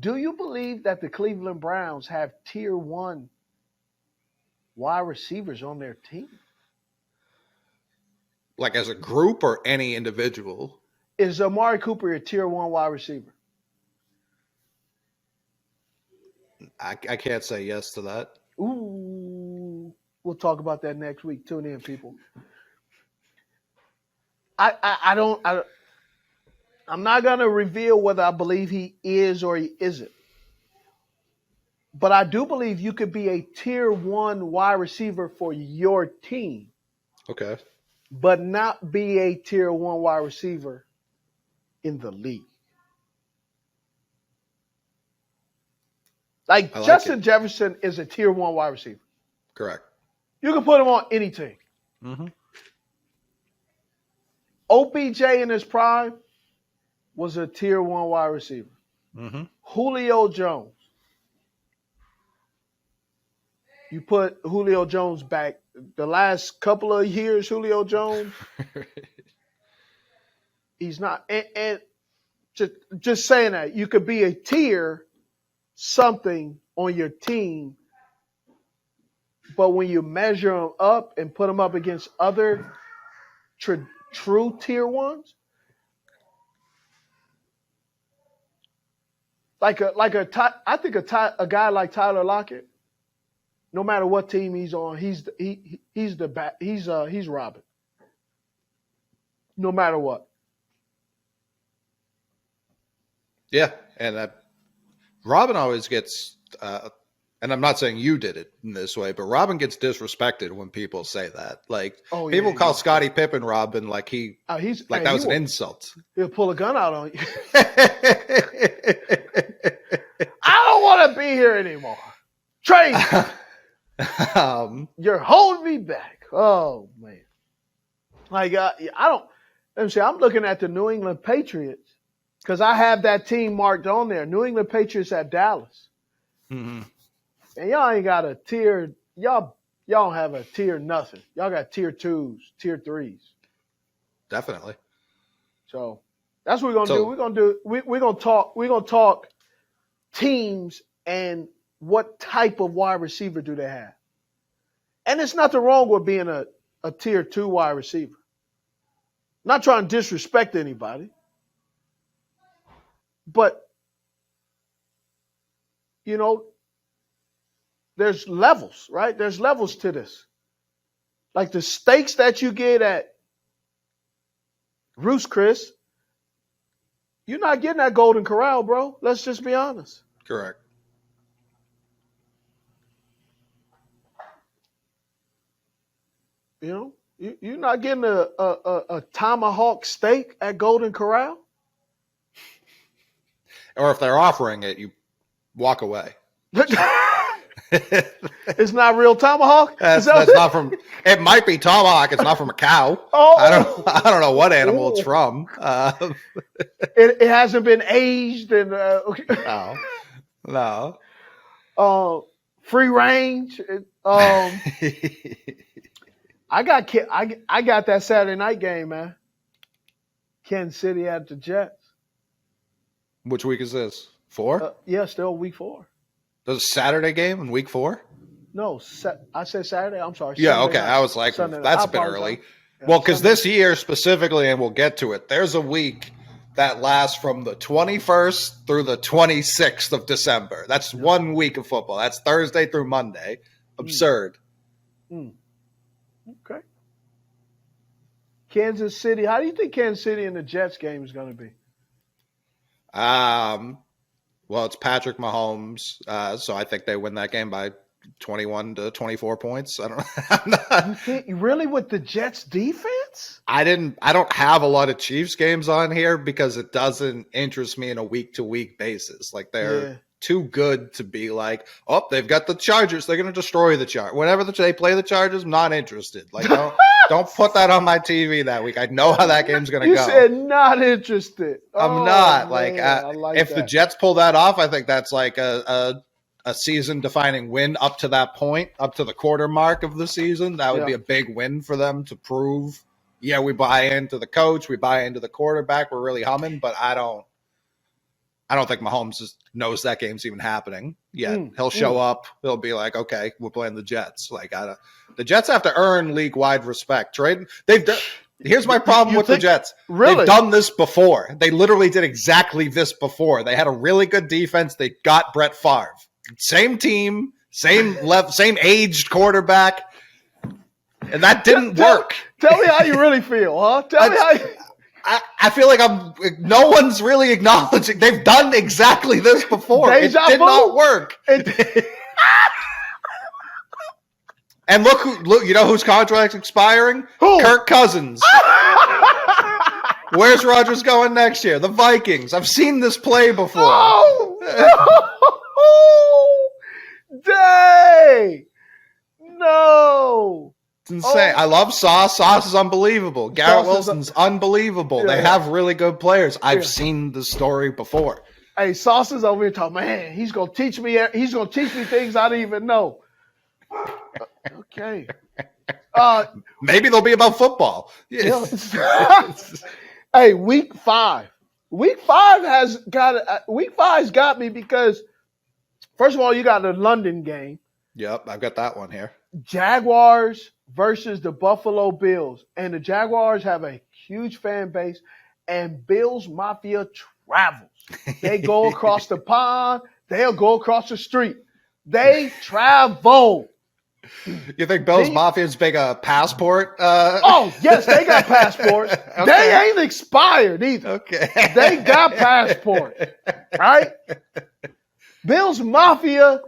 Do you believe that the Cleveland Browns have tier 1 wide receivers on their team? Like as a group or any individual? Is Amari Cooper a tier 1 wide receiver? I can't say yes to that. Ooh, we'll talk about that next week. Tune in, people. I'm not going to reveal whether I believe he is or he isn't. But I do believe you could be a tier 1 wide receiver for your team. Okay. But not be a tier 1 wide receiver in the league. Like Justin Jefferson is a tier 1 wide receiver. Correct. You can put him on any team. Mm-hmm. OBJ in his prime was a tier 1 wide receiver. Mm-hmm. Julio Jones. You put Julio Jones back the last couple of years, Julio Jones, he's not. And just saying that, you could be a tier something on your team, But when you measure them up and put them up against other true tier ones, I think a guy like Tyler Lockett, no matter what team he's on, he's Robin. No matter what. Yeah, and Robin always gets, and I'm not saying you did it in this way, but Robin gets disrespected when people say that. Like people call Scottie Pippen Robin like that was an insult. He'll pull a gun out on you. I don't want to be here anymore. Trade me. You're holding me back. Oh man. Like let me see. I'm looking at the New England Patriots because I have that team marked on there. New England Patriots at Dallas. Mm-hmm. And y'all ain't got a tier. Y'all don't have a tier nothing. Y'all got tier 2s, tier 3s. Definitely. So that's what we're gonna do. We're gonna talk teams and what type of wide receiver do they have. And it's nothing wrong with being a tier 2 wide receiver. Not trying to disrespect anybody. But there's levels, right? There's levels to this. Like the steaks that you get at Roost Chris, you're not getting that Golden Corral, bro. Let's just be honest. Correct. You're not getting a tomahawk steak at Golden Corral. Or if they're offering it, you walk away. It's not real tomahawk. That's not from. It might be tomahawk. It's not from a cow. Oh. I don't know what animal it's from. It hasn't been aged and no. Free range. I got that Saturday night game, man. Kansas City at the Jets. Which week is this? 4? Yeah, still week 4. There's a Saturday game in week 4? No, I said Saturday. I'm sorry. Yeah, Sunday okay. night. I was like, Sunday that's a night. bit early. Yeah, well, because this year specifically, and we'll get to it, there's a week that lasts from the 21st through the 26th of December. That's 1 week of football. That's Thursday through Monday. Absurd. Okay. Kansas City. How do you think Kansas City and the Jets game is going to be? Well, it's Patrick Mahomes, so I think they win that game by 21 to 24 points. I don't know. You think really with the Jets defense? I don't have a lot of Chiefs games on here because it doesn't interest me in a week-to-week basis. Like they're too good to be like, oh, they've got the Chargers. They're going to destroy the Chargers. Whenever they play the Chargers, I'm not interested. Like, don't put that on my TV that week. I know how that game's going to go. You said not interested. I'm not. Man, like if the Jets pull that off, I think that's like a season-defining win up to that point, up to the quarter mark of the season. That would be a big win for them to prove, we buy into the coach, we buy into the quarterback, we're really humming, but I don't think Mahomes knows that game's even happening yet. He'll show up. He'll be like, okay, we're playing the Jets. Like, the Jets have to earn league-wide respect. Here's my problem with the Jets. Really? They've done this before. They literally did exactly this before. They had a really good defense. They got Brett Favre. Same team, same aged quarterback. And that didn't work. Tell me how you really feel, huh? Tell me how you... I feel like no one's really acknowledging they've done exactly this before. It did not work. And look, you know whose contract's expiring? Who? Kirk Cousins. Where's Rodgers going next year? The Vikings. I've seen this play before. Oh, dang. No. It's insane. I love Sauce. Sauce is unbelievable. Garrett Wilson's unbelievable. They have really good players. I've seen the story before. Hey, Sauce is over here talking, man, he's gonna teach me things I didn't even know. Okay. Maybe they'll be about football. Hey, week 5. Week 5's got me because first of all, you got the London game. Yep, I've got that one here. Jaguars versus the Buffalo Bills. And the Jaguars have a huge fan base, and Bills Mafia travels. They go across the pond. They'll go across the street. They travel. You think Bill's Mafia's big a passport? Oh, yes, they got passports. Okay. They ain't expired either. Okay. They got passports, right? Bills Mafia,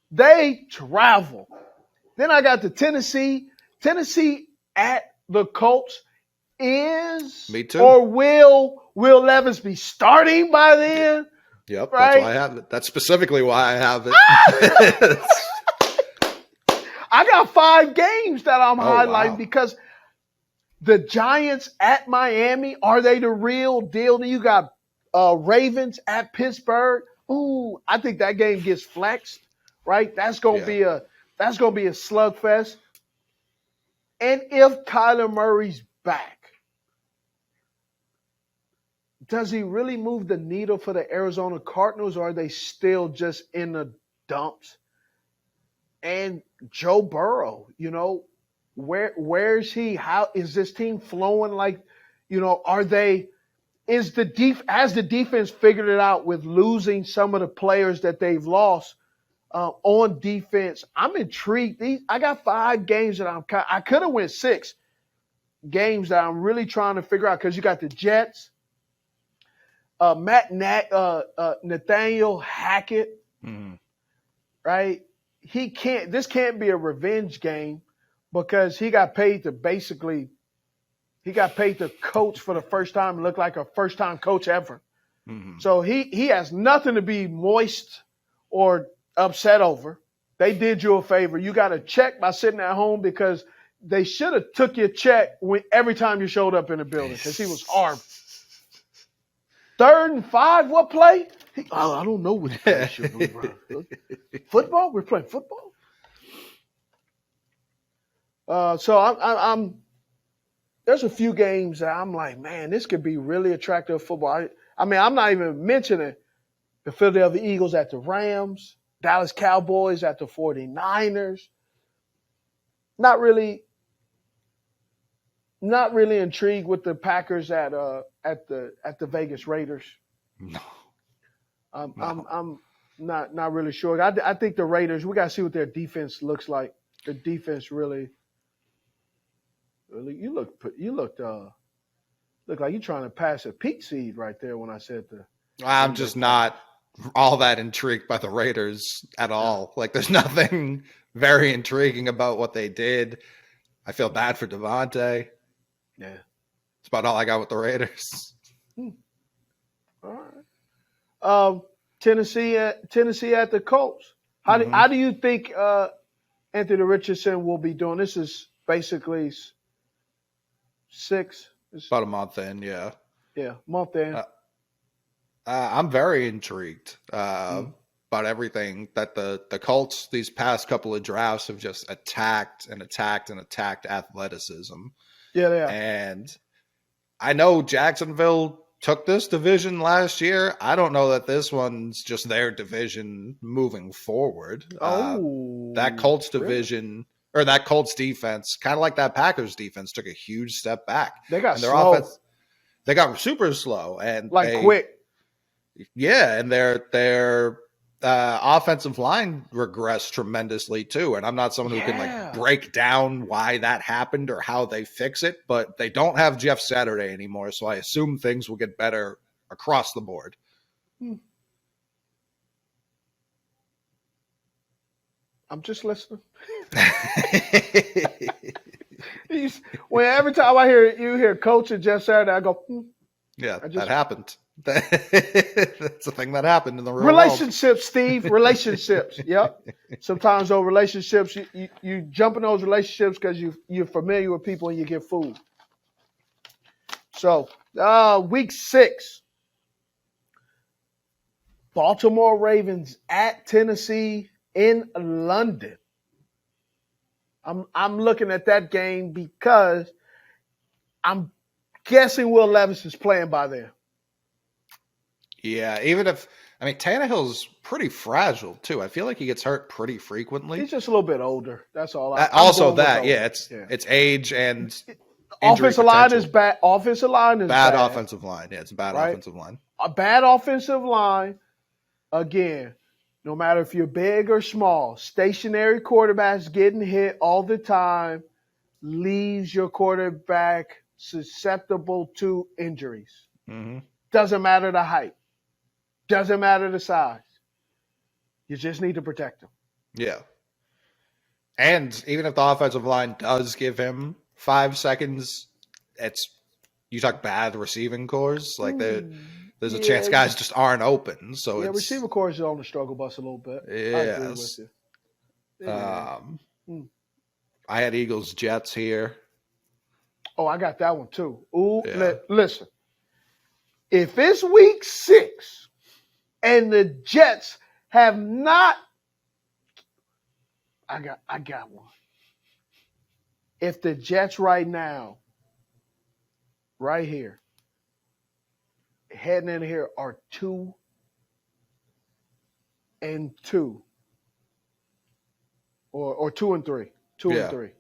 they travel. Then I got the Tennessee. Tennessee at the Colts is Me too. or will Levis be starting by then? Yep, right? That's why I have it. That's specifically why I have it. I got 5 games that I'm highlighting wow. because the Giants at Miami, are they the real deal? You got Ravens at Pittsburgh. Ooh, I think that game gets flexed, right? That's gonna be a slugfest. And if Kyler Murray's back, does he really move the needle for the Arizona Cardinals, or are they still just in the dumps? And Joe Burrow, where's he? How is this team flowing? Like, has the defense figured it out with losing some of the players that they've lost on defense? I'm intrigued. I got 5 games that I could have went 6 games that I'm really trying to figure out, because you got the Jets, Nathaniel Hackett, right? This can't be a revenge game, because he got paid to coach for the first time and look like a first-time coach ever. Mm-hmm. So he has nothing to be moist or upset over. They did you a favor. You got a check by sitting at home, because they should have took your check every time you showed up in the building, because he was horrible. 3rd and 5, what play? I don't know which play should we run. Football? We're playing football? So I'm there's a few games that I'm like, man, this could be really attractive football. I'm not even mentioning the Philadelphia Eagles at the Rams, Dallas Cowboys at the 49ers. Not really intrigued with the Packers at the Vegas Raiders. No. I'm not really sure. I think the Raiders, we got to see what their defense looks like. The defense really you looked like you're trying to pass a peak seed right there when I said I'm just not all that intrigued by the Raiders at all. Like, there's nothing very intriguing about what they did. I feel bad for Devontae. Yeah. That's about all I got with the Raiders. All right. Tennessee at the Colts. How do you think Anthony Richardson will be doing? This is basically 6. About a month in, yeah. Yeah, month in. I'm very intrigued about everything that the Colts these past couple of drafts have just attacked athleticism. Yeah, they are. And I know Jacksonville took this division last year. I don't know that this one's just their division moving forward. That Colts division or that Colts defense, kind of like that Packers defense, took a huge step back. They got their slow. offense. They got super slow and quick. Yeah, and their offensive line regressed tremendously too. And I'm not someone who can break down why that happened or how they fix it, but they don't have Jeff Saturday anymore, so I assume things will get better across the board. I'm just listening. Every time you hear Coach and Jeff Saturday, I go, Yeah, that happened. That's a thing that happened in the real relationships, world. Steve. Relationships. Yep. Sometimes those relationships, you jump in those relationships because you're familiar with people and you get fooled. So, week 6, Baltimore Ravens at Tennessee in London. I'm looking at that game because I'm guessing Will Levis is playing by then. Yeah, even if I mean, Tannehill's pretty fragile too. I feel like he gets hurt pretty frequently. He's just a little bit older. That's all. Also, it's age and offensive line is bad. bad. Offensive line is bad. bad. Offensive line. Yeah, it's a bad Right? offensive line. A bad offensive line. Again, no matter if you're big or small, stationary quarterbacks getting hit all the time leaves your quarterback susceptible to injuries. Mm-hmm. Doesn't matter the height. Doesn't matter the size. You just need to protect him. Yeah. And even if the offensive line does give him 5 seconds, you talk bad receiving cores. Like there's a chance guys just aren't open. So receiver cores is on the struggle bus a little bit. Yes. I agree with you. Yeah. I had Eagles Jets here. Oh, I got that one too. Ooh, Yeah. Listen. If it's week 6 and the Jets have not, I got one. If the Jets right now, right here, heading in here are 2-2, or 2-3, 2-3.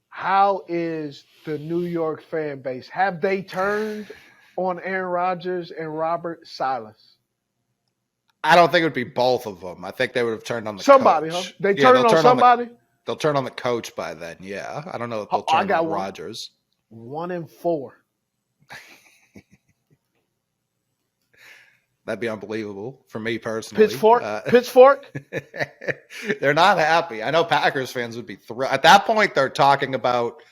How is the New York fan base? Have they turned on Aaron Rodgers and Robert Silas? I don't think it would be both of them. I think they would have turned on the somebody, coach. Huh? They turned on somebody? They'll turn on the coach by then, yeah. I don't know if they'll turn on Rodgers. 1-4. That'd be unbelievable for me personally. Pitchfork? They're not happy. I know Packers fans would be thrilled. At that point, they're talking about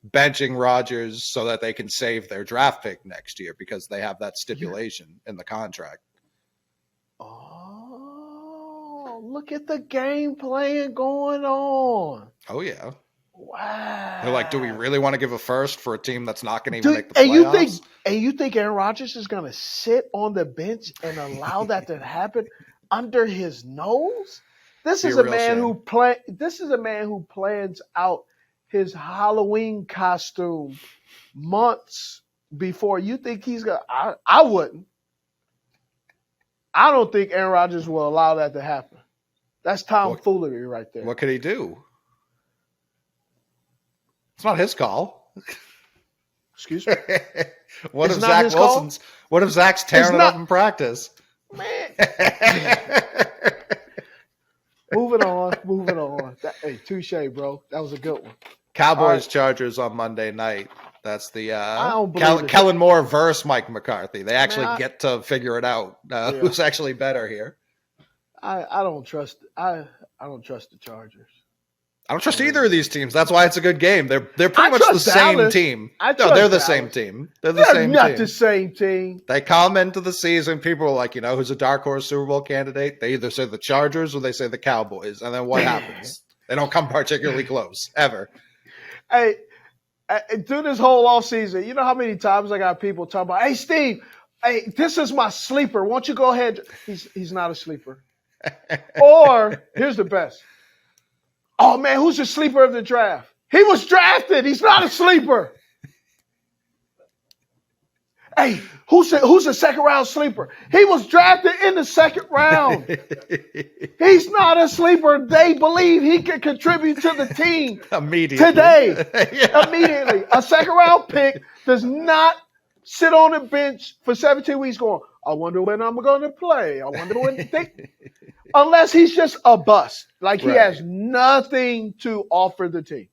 benching Rodgers so that they can save their draft pick next year because they have that stipulation in the contract. Oh, look at the game plan going on. Oh, yeah. Wow. They're like, do we really want to give a first for a team that's not going to even make the playoffs? You think Aaron Rodgers is going to sit on the bench and allow that to happen under his nose? This is a man who plans out his Halloween costume months before. You think he's going to – I wouldn't. I don't think Aaron Rodgers will allow that to happen. That's tomfoolery right there. What could he do? It's not his call. Excuse me? What if Zach's tearing it up in practice? Man. Moving on. Hey, touche, bro. That was a good one. Cowboys Chargers on Monday night. That's the Kellen Moore versus Mike McCarthy. They actually get to figure it out. Who's actually better here? I don't trust. I don't trust the Chargers. I don't trust either of these teams. That's why it's a good game. They're pretty much the same team. They're the same team. They're not the same team. They come into the season. People are like, who's a dark horse Super Bowl candidate? They either say the Chargers or they say the Cowboys. And then what happens? They don't come particularly close, ever. Hey, through this whole offseason, you know how many times I got people talking about, hey, Steve, hey, this is my sleeper. Won't you go ahead? He's not a sleeper. Or, here's the best. Oh, man, who's the sleeper of the draft? He was drafted. He's not a sleeper. Hey, who's a second-round sleeper? He was drafted in the second round. He's not a sleeper. They believe he can contribute to the team immediately. Today. Immediately. A second-round pick does not sit on the bench for 17 weeks going, I wonder when I'm going to play. I wonder when unless he's just a bust. Like he has nothing to offer the team.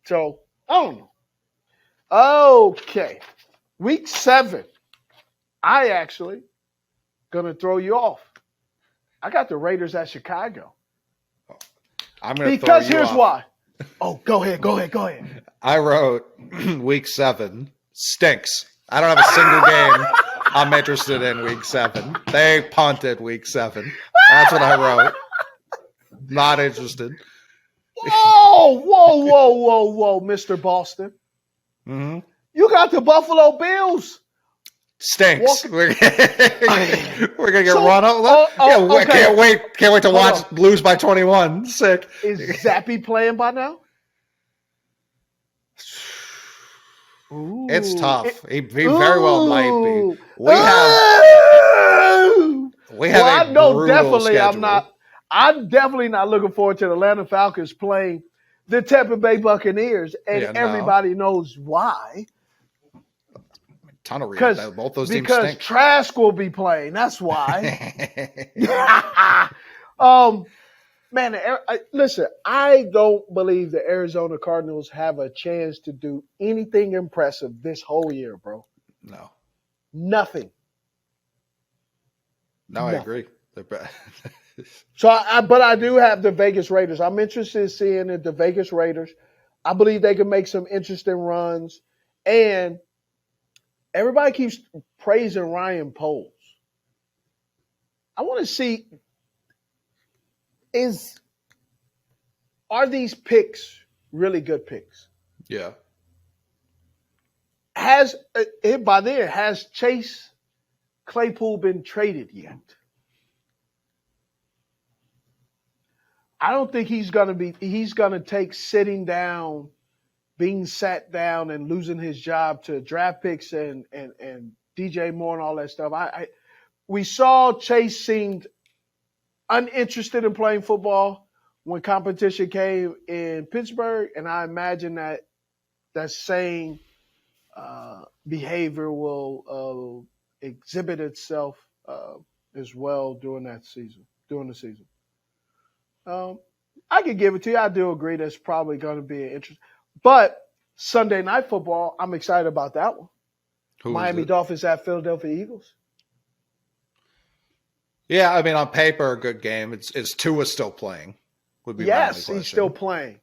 So, I don't know. Okay. Week 7. I actually going to throw you off. I got the Raiders at Chicago. I'm going to because here's why. Oh, go ahead. I wrote week 7 stinks. I don't have a single game I'm interested in week 7. They punted week 7. That's what I wrote. Not interested. Whoa, Mr. Boston. Mm-hmm. You got the Buffalo Bills. Stinks. We're gonna get run up. Okay. Can't wait to watch lose by 21. Sick. Is Zappy playing by now? It's tough. He very well might Ooh. be. We have Well, a I know brutal definitely schedule. I'm definitely not looking forward to the Atlanta Falcons playing the Tampa Bay Buccaneers, and Yeah, no. everybody knows why. Ton of reasons. Both those teams Because stink. Trask will be playing. That's why. Man, listen, I don't believe the Arizona Cardinals have a chance to do anything impressive this whole year, bro. No. Nothing. No, I agree. They're bad. But I do have the Vegas Raiders. I'm interested in seeing the Vegas Raiders. I believe they can make some interesting runs. And everybody keeps praising Ryan Poles. I want to see, are these picks really good picks? Yeah. Has Chase Claypool been traded yet? I don't think he's going to take sitting down, being sat down and losing his job to draft picks and DJ Moore and all that stuff. We saw Chase seemed uninterested in playing football when competition came in Pittsburgh, and I imagine that same behavior will exhibit itself as well during the season. I could give it to you. I do agree that's probably going to be an interest. But Sunday Night Football, I'm excited about that one. Miami Dolphins at Philadelphia Eagles. Yeah, I mean, on paper, a good game. Is Tua still playing? Would be yes, my only he's still playing.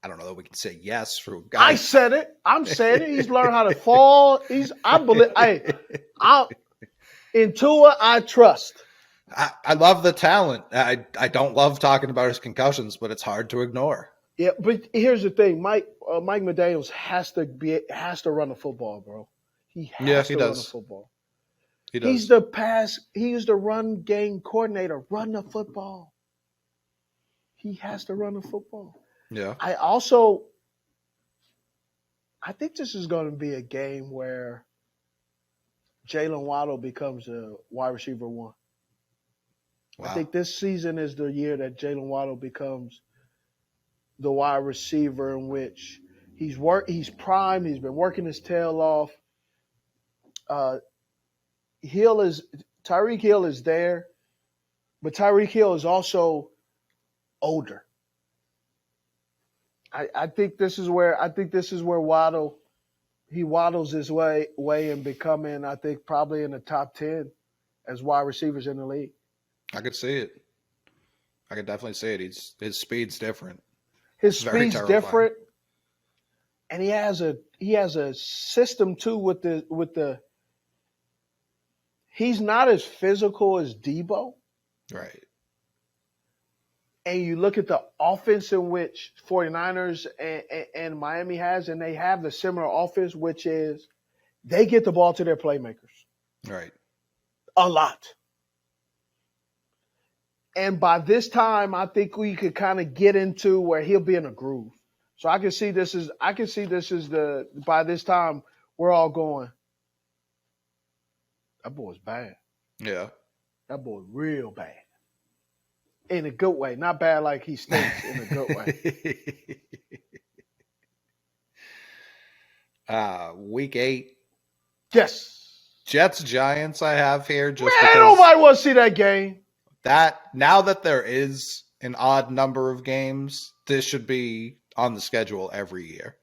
I don't know that we can say yes for a guy. I said it. I'm saying it. He's learned how to fall. In Tua, I trust. I love the talent. I don't love talking about his concussions, but it's hard to ignore. Yeah, but here's the thing: Mike McDaniels has to run the football, bro. He has to run the football. He does. He's the run game coordinator. Run the football. He has to run the football. Yeah. I think this is going to be a game where Jalen Waddle becomes a wide receiver one. Wow. I think this season is the year that Jalen Waddle becomes the wide receiver in which he's primed. He's been working his tail off. Tyreek Hill is there, but Tyreek Hill is also older. I think this is where Waddle waddles his way in becoming, I think, probably in the top 10 as wide receivers in the league. I could see it. I could definitely see it. His speed's different. His speed's different, and he has a system too with the. He's not as physical as Debo, right? And you look at the offense in which 49ers and Miami has, and they have the similar offense, which is they get the ball to their playmakers, right? A lot. And by this time, I think we could kind of get into where he'll be in a groove. So I can see this is by this time we're all going, that boy's bad. Yeah. That boy's real bad. In a good way. Not bad like he stinks, in a good way. Week 8. Yes. Jets Giants I have here just because nobody wants to see that game. Now that there is an odd number of games, this should be on the schedule every year.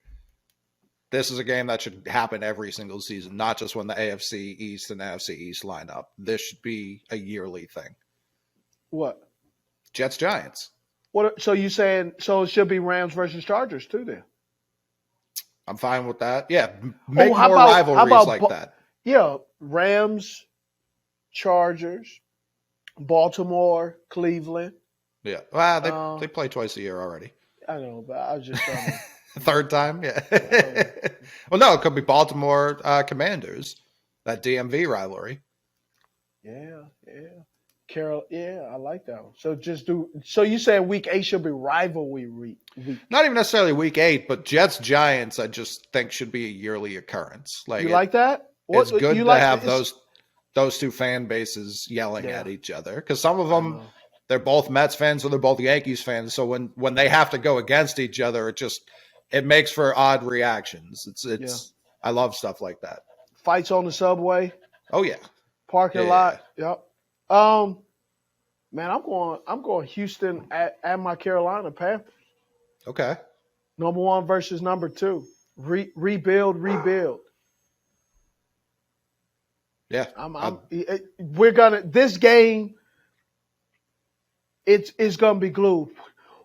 This is a game that should happen every single season, not just when the AFC East and NFC East line up. This should be a yearly thing. What? Jets Giants. What? So you saying it should be Rams versus Chargers too? Then I'm fine with that. Yeah, make more rivalries like that. Yeah, Rams, Chargers, Baltimore, Cleveland. Yeah, well, they play twice a year already. I know, but I was just trying to. Third time, yeah. Well, no, it could be Baltimore Commanders, that DMV rivalry. Yeah. Carol, yeah, I like that one. So just do. So you saying week 8 should be rivalry week? Not even necessarily week 8, but Jets Giants, I just think should be a yearly occurrence. You like that? It's good you to like, have those two fan bases yelling at each other, because some of them they're both Mets fans or they're both Yankees fans. So when they have to go against each other, it makes for odd reactions. It's I love stuff like that. Fights on the subway. Oh yeah, parking lot. Yep. Man, I'm going Houston at my Carolina Panthers. Okay. Number 1 versus number 2. Rebuild. Yeah. We're gonna this game. It's gonna be glued.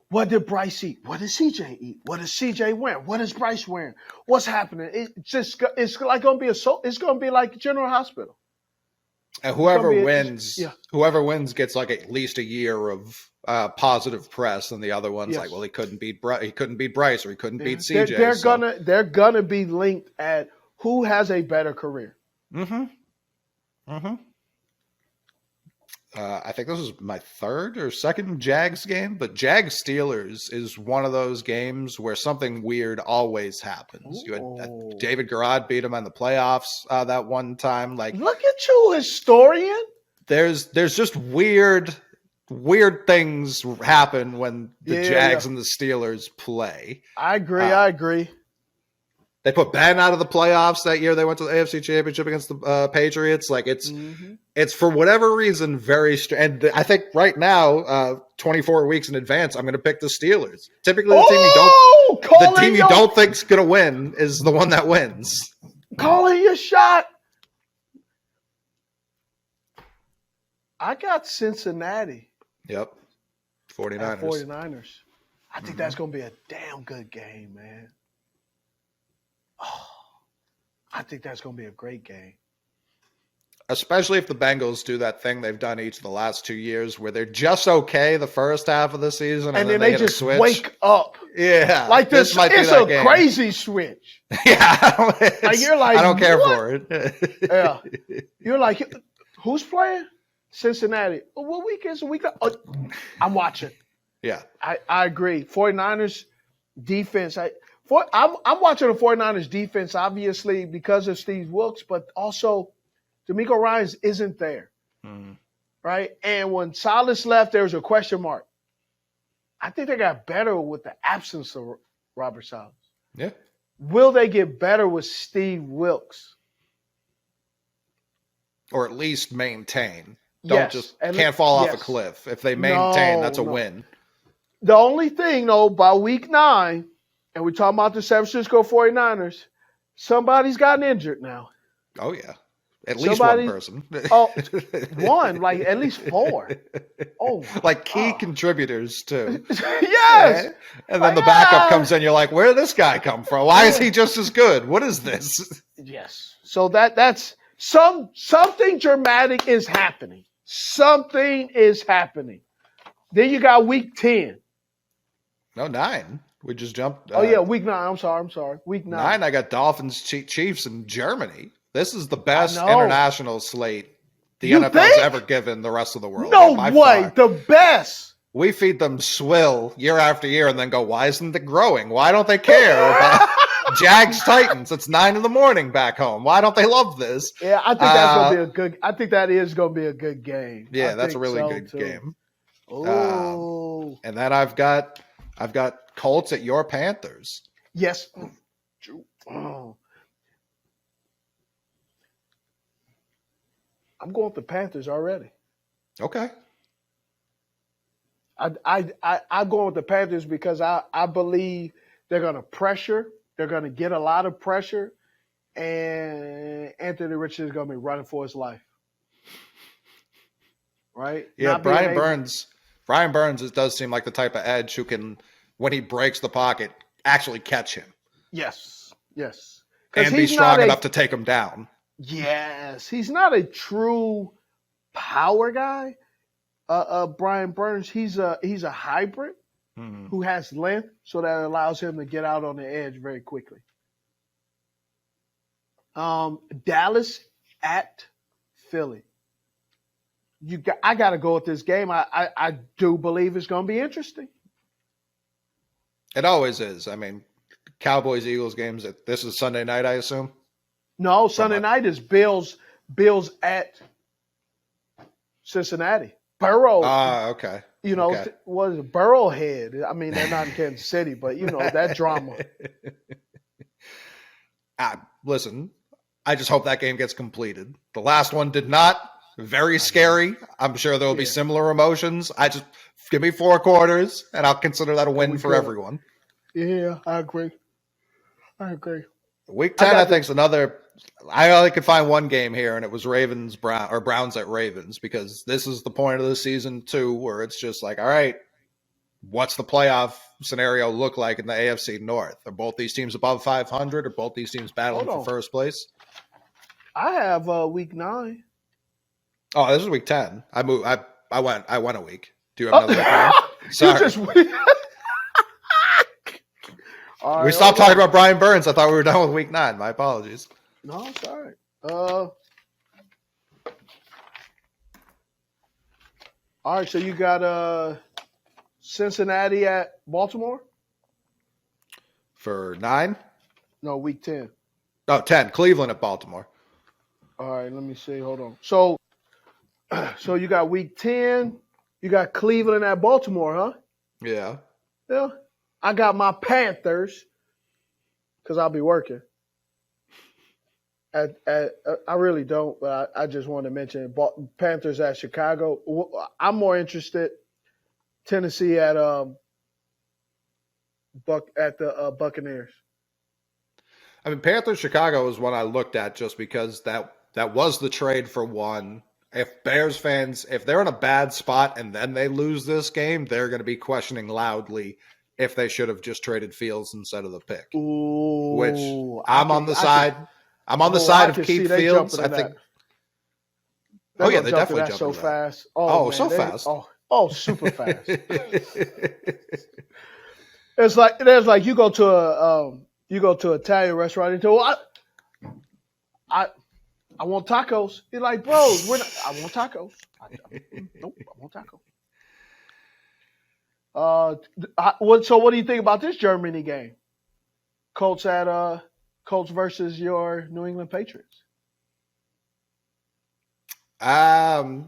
What did Bryce eat? What did CJ eat? What does CJ wear? What is Bryce wearing? What's happening? It's like gonna be it's gonna be like General Hospital. And whoever wins gets like at least a year of positive press, and the other one's like, well, he couldn't beat Bryce, or he couldn't beat CJ. They're gonna be linked at who has a better career. Mm-hmm. Mm-hmm. I think this is my 3rd or 2nd Jags game, but Jags Steelers is one of those games where something weird always happens. You had David Garrod beat him in the playoffs that one time. Like, look at you, historian. There's just weird things happen when the Jags and the Steelers play. I agree. They put Ben out of the playoffs that year. They went to the AFC Championship against the Patriots. Like it's for whatever reason very strange. And I think right now, 24 weeks in advance, I'm going to pick the Steelers. Typically, the team you don't think's going to win is the one that wins. Calling your shot. I got Cincinnati. Yep, 49ers. I think that's going to be a damn good game, man. Oh, I think that's going to be a great game. Especially if the Bengals do that thing they've done each of the last 2 years where they're just okay the first half of the season and then they just wake up. Yeah. Like this might it's a game. Crazy switch. Yeah. Like you're like, I don't care what? for it. Yeah. You're like, who's playing? Cincinnati. What week is the week? Oh, I'm watching. Yeah. I agree. 49ers defense. I'm watching the 49ers defense, obviously, because of Steve Wilkes, but also D'Amico Ryans isn't there. Right? And when Salas left, there was a question mark. I think they got better with the absence of Robert Salas. Yeah. Will they get better with Steve Wilkes? Or at least maintain. Can't fall off a cliff. If they maintain, that's a win. The only thing, though, by week 9, and we're talking about the San Francisco 49ers, somebody's gotten injured now. Oh, yeah. At least one person. One, like at least 4. Oh, like key contributors, too. Yes. Yeah. And then the backup comes in, you're like, where did this guy come from? Why is he just as good? What is this? Yes. So that's something dramatic is happening. Something is happening. Then you got week 10. No, 9. We just jumped. Week 9. I'm sorry. Week 9, I got Dolphins, Chiefs, and Germany. This is the best international slate the NFL's ever given the rest of the world. No way. The best. We feed them swill year after year and then go, why isn't it growing? Why don't they care about Jags Titans? It's 9 a.m. back home. Why don't they love this? Yeah, I think that's going to be a good – I think that is going to be a good game. Yeah, that's a really good game. Oh. And then I've got Colts at your Panthers. Yes. Oh. I'm going with the Panthers already. Okay. I'm going with the Panthers because I believe they're going to pressure. They're going to get a lot of pressure. And Anthony Richardson is going to be running for his life. Right? Yeah, Brian Burns, it does seem like the type of edge who can, when he breaks the pocket, actually catch him. Yes. And be strong enough to take him down. Yes. He's not a true power guy. Brian Burns, he's a hybrid who has length, so that allows him to get out on the edge very quickly. Dallas at Philly. I got to go with this game. I do believe it's going to be interesting. It always is. I mean, Cowboys Eagles games. This is Sunday night, I assume. No, Sunday night is Bills at Cincinnati. Burrow. Okay. Was Burrowhead. I mean, they're not in Kansas City, but that drama. Listen, I just hope that game gets completed. The last one did not. Very scary. I'm sure there will be similar emotions. Give me 4 quarters, and I'll consider that a win for everyone. Yeah, I agree. Week 10, I think, is another. I only could find one game here, and it was Browns at Ravens, because this is the point of the season too, where it's just like, all right, what's the playoff scenario look like in the AFC North? Are both these teams above 500? Are both these teams battling for first place? I have week 9. Oh, this is week 10. I went a week. Do you have another week 9? Sorry. Right, we stopped talking about Brian Burns. I thought we were done with week 9. My apologies. No, it's all right. All right, so you got Cincinnati at Baltimore? For 9? No, week 10. Oh, 10. Cleveland at Baltimore. All right, let me see. Hold on. So you got week 10. You got Cleveland at Baltimore, huh? Yeah. Yeah. I got my Panthers because I'll be working. I really don't, but I just want to mention Panthers at Chicago. I'm more interested. Tennessee at the Buccaneers. I mean, Panthers Chicago is one I looked at just because that was the trade for one. If Bears fans, if they're in a bad spot and then they lose this game, they're going to be questioning loudly if they should have just traded Fields instead of the pick. Ooh, which I'm on the side of keep Fields. I think. Oh yeah, they definitely jumped so that. fast. So fast. Super fast. It's like you go to an Italian restaurant and tell I want tacos. You're like, bro, I want tacos. Nope, I want tacos. So what do you think about this Germany game? Colts versus your New England Patriots. I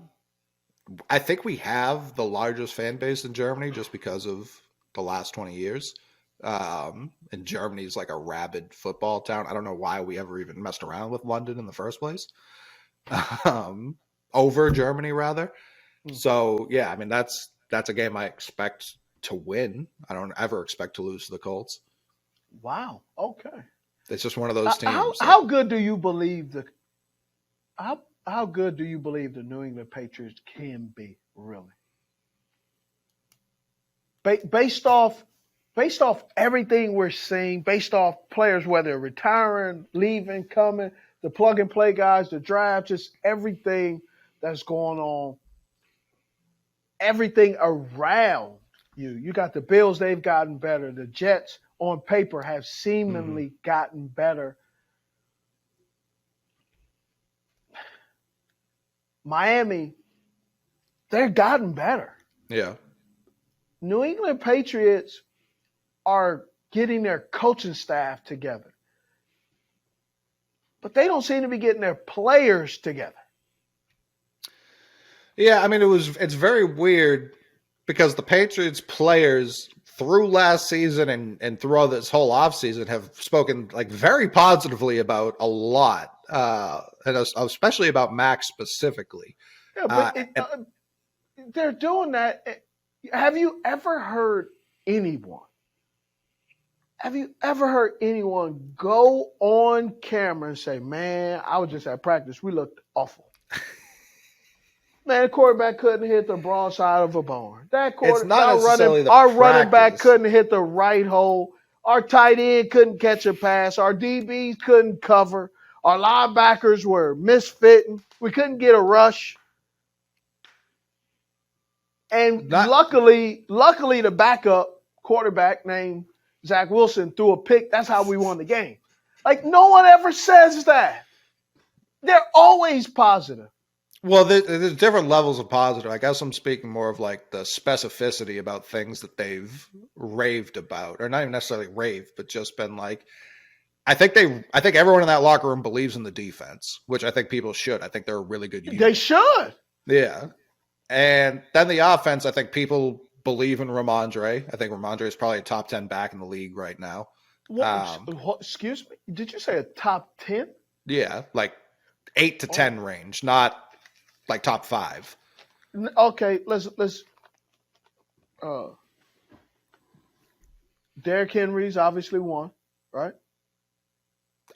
think we have the largest fan base in Germany just because of the last 20 years. And Germany's like a rabid football town. I don't know why we ever even messed around with London in the first place. Over Germany, rather. So, yeah, I mean, that's a game I expect to win. I don't ever expect to lose to the Colts. Wow. Okay. It's just one of those teams. How good do you believe how good do you believe the New England Patriots can be, really? Based off everything we're seeing, based off players, whether retiring, leaving, coming, the plug and play guys, the draft, just everything that's going on, everything around you. You got the Bills, they've gotten better. The Jets on paper have seemingly gotten better. Miami, they've gotten better. Yeah. New England Patriots are getting their coaching staff together. But they don't seem to be getting their players together. Yeah, I mean, it's very weird because the Patriots players through last season and throughout this whole offseason have spoken like very positively about a lot, and especially about Max specifically. Yeah, but they're doing that. Have you ever heard anyone go on camera and say, man, I was just at practice. We looked awful. Man, the quarterback couldn't hit the broadside of a barn. It's not necessarily our running back couldn't hit the right hole. Our tight end couldn't catch a pass. Our DBs couldn't cover. Our linebackers were misfitting. We couldn't get a rush. And luckily, the backup quarterback named Zach Wilson threw a pick. That's how we won the game. Like, no one ever says that. They're always positive. Well, there's different levels of positive. I guess I'm speaking more of like the specificity about things that they've raved about, or not even necessarily raved, but just been like, I think everyone in that locker room believes in the defense, which I think people should. I think they're a really good unit. They should. Yeah. And then the offense, I think people believe in Ramondre. I think Ramondre is probably a top 10 back in the league right now. What, excuse me? Did you say a top 10? Yeah, like 8 to 10 range, not like top 5. Okay, let's Derrick Henry's obviously one, right?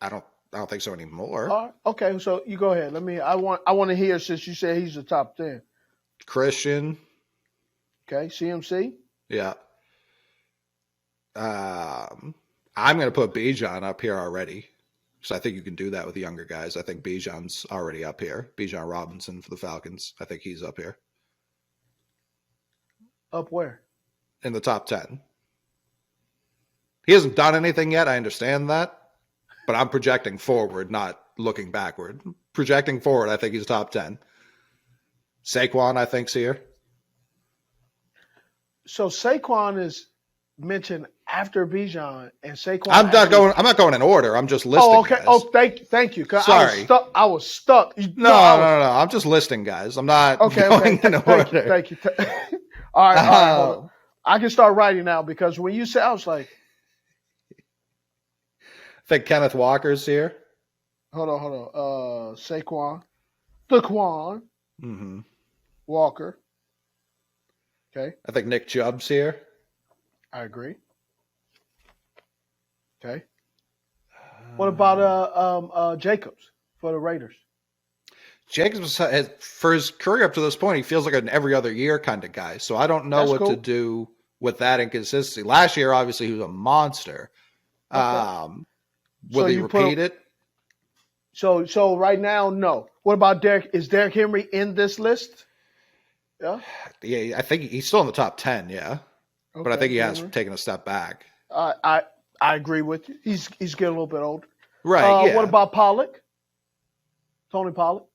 I don't think so anymore. All right. Okay, so you go ahead. I want to hear, since you said he's the top 10. Christian. Okay, CMC. Yeah. I'm going to put Bijan up here already. So I think you can do that with the younger guys. I think Bijan's already up here. Bijan Robinson for the Falcons. I think he's up here. Up where? In the top 10. He hasn't done anything yet. I understand that. But I'm projecting forward, not looking backward. Projecting forward, I think he's top 10. Saquon, I think's here. So Saquon is mentioned after Bijan, and Saquon. I'm not going in order. I'm just listing. Oh, okay. Guys. Oh, thank you. Sorry, I was stuck. No. I'm just listing guys. I'm not going in order. Thank you. All right. Hold on. I can start writing now, because when you said, I was like, I think Kenneth Walker's here. Hold on. Saquon, Daquan, Walker. Okay. I think Nick Chubb's here. I agree. Okay. What about Jacobs for the Raiders? Jacobs has, for his career up to this point, he feels like an every other year kind of guy. So I don't know what to do with that inconsistency. Last year, obviously, he was a monster. Okay. Will he repeat it? So right now, no. What about Derrick? Is Derrick Henry in this list? Yeah. Yeah, I think he's still in the top 10. Yeah, okay, but I think he has taken a step back. I agree with you. He's getting a little bit older. Right. Yeah. What about Pollock? Tony Pollock?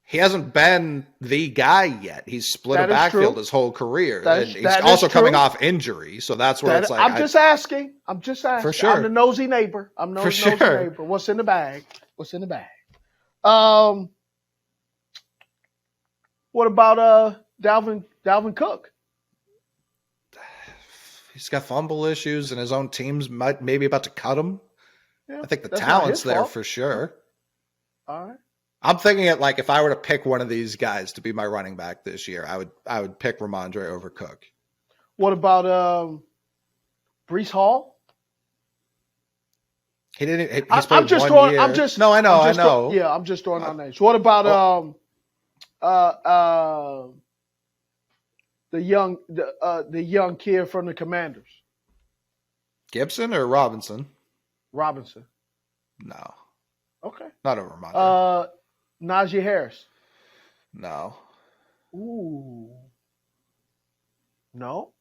He hasn't been the guy yet. He's split a backfield his whole career. And he's also coming off injury, so that's where it's like. I'm just asking. For sure. I'm the nosy neighbor. Nosy neighbor. What's in the bag? What about Dalvin Cook? He's got fumble issues, and his own team's maybe about to cut him. Yeah, I think the talent's there for sure. All right. I'm thinking it like if I were to pick one of these guys to be my running back this year, I would pick Ramondre over Cook. What about Breece Hall? He didn't. I'm just throwing. No, I know. Yeah, I'm just throwing out names. What about the young kid from the Commanders? Gibson or Robinson? Robinson. No. Okay. Not over Ramondre. Najee Harris. No. Ooh. No.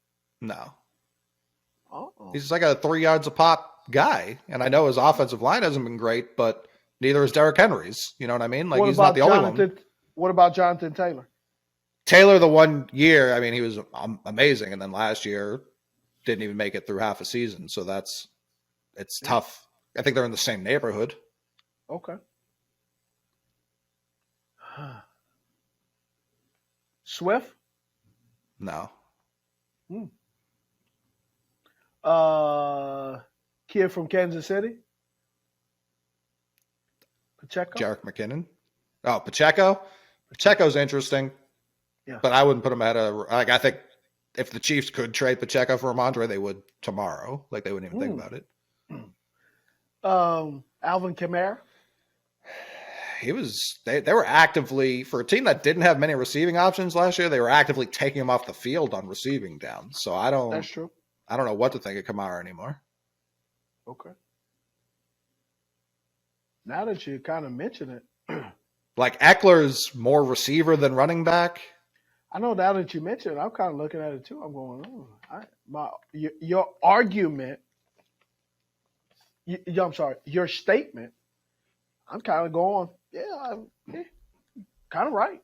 Oh. He's like a 3 yards a pop guy, and I know his offensive line hasn't been great, but neither is Derrick Henry's. You know what I mean? Like, he's not the only one. What about Jonathan Taylor? Taylor, the 1 year, I mean, he was amazing, and then last year didn't even make it through half a season. So it's tough. I think they're in the same neighborhood. Okay. Swift? No. Kid from Kansas City? Pacheco? Jerick McKinnon? Oh, Pacheco? Pacheco's interesting. Yeah. But I wouldn't put him ahead of, like, I think if the Chiefs could trade Pacheco for Ramondre, they would tomorrow. Like, they wouldn't even think about it. Alvin Kamara? They were actively, for a team that didn't have many receiving options last year, they were actively taking him off the field on receiving downs. So That's true. I don't know what to think of Kamara anymore. Okay. Now that you kind of mention it. Like, Eckler's more receiver than running back. I know now that you mention it, I'm kind of looking at it too. I'm going, your argument, I'm sorry, your statement, I'm kind of going, kind of right.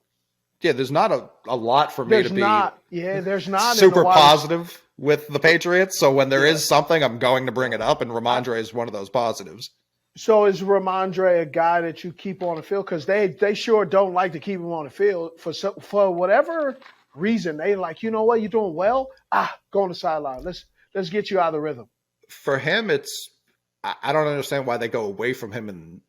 Yeah, there's not a lot for me There's to be not. Yeah, there's not in super the wide- positive with the Patriots. So when there is something, I'm going to bring it up, and Ramondre is one of those positives. So is Ramondre a guy that you keep on the field? Because they sure don't like to keep him on the field for whatever reason. They like, you know what, you're doing well. Go on the sideline. Let's get you out of the rhythm. For him, I don't understand why they go away from him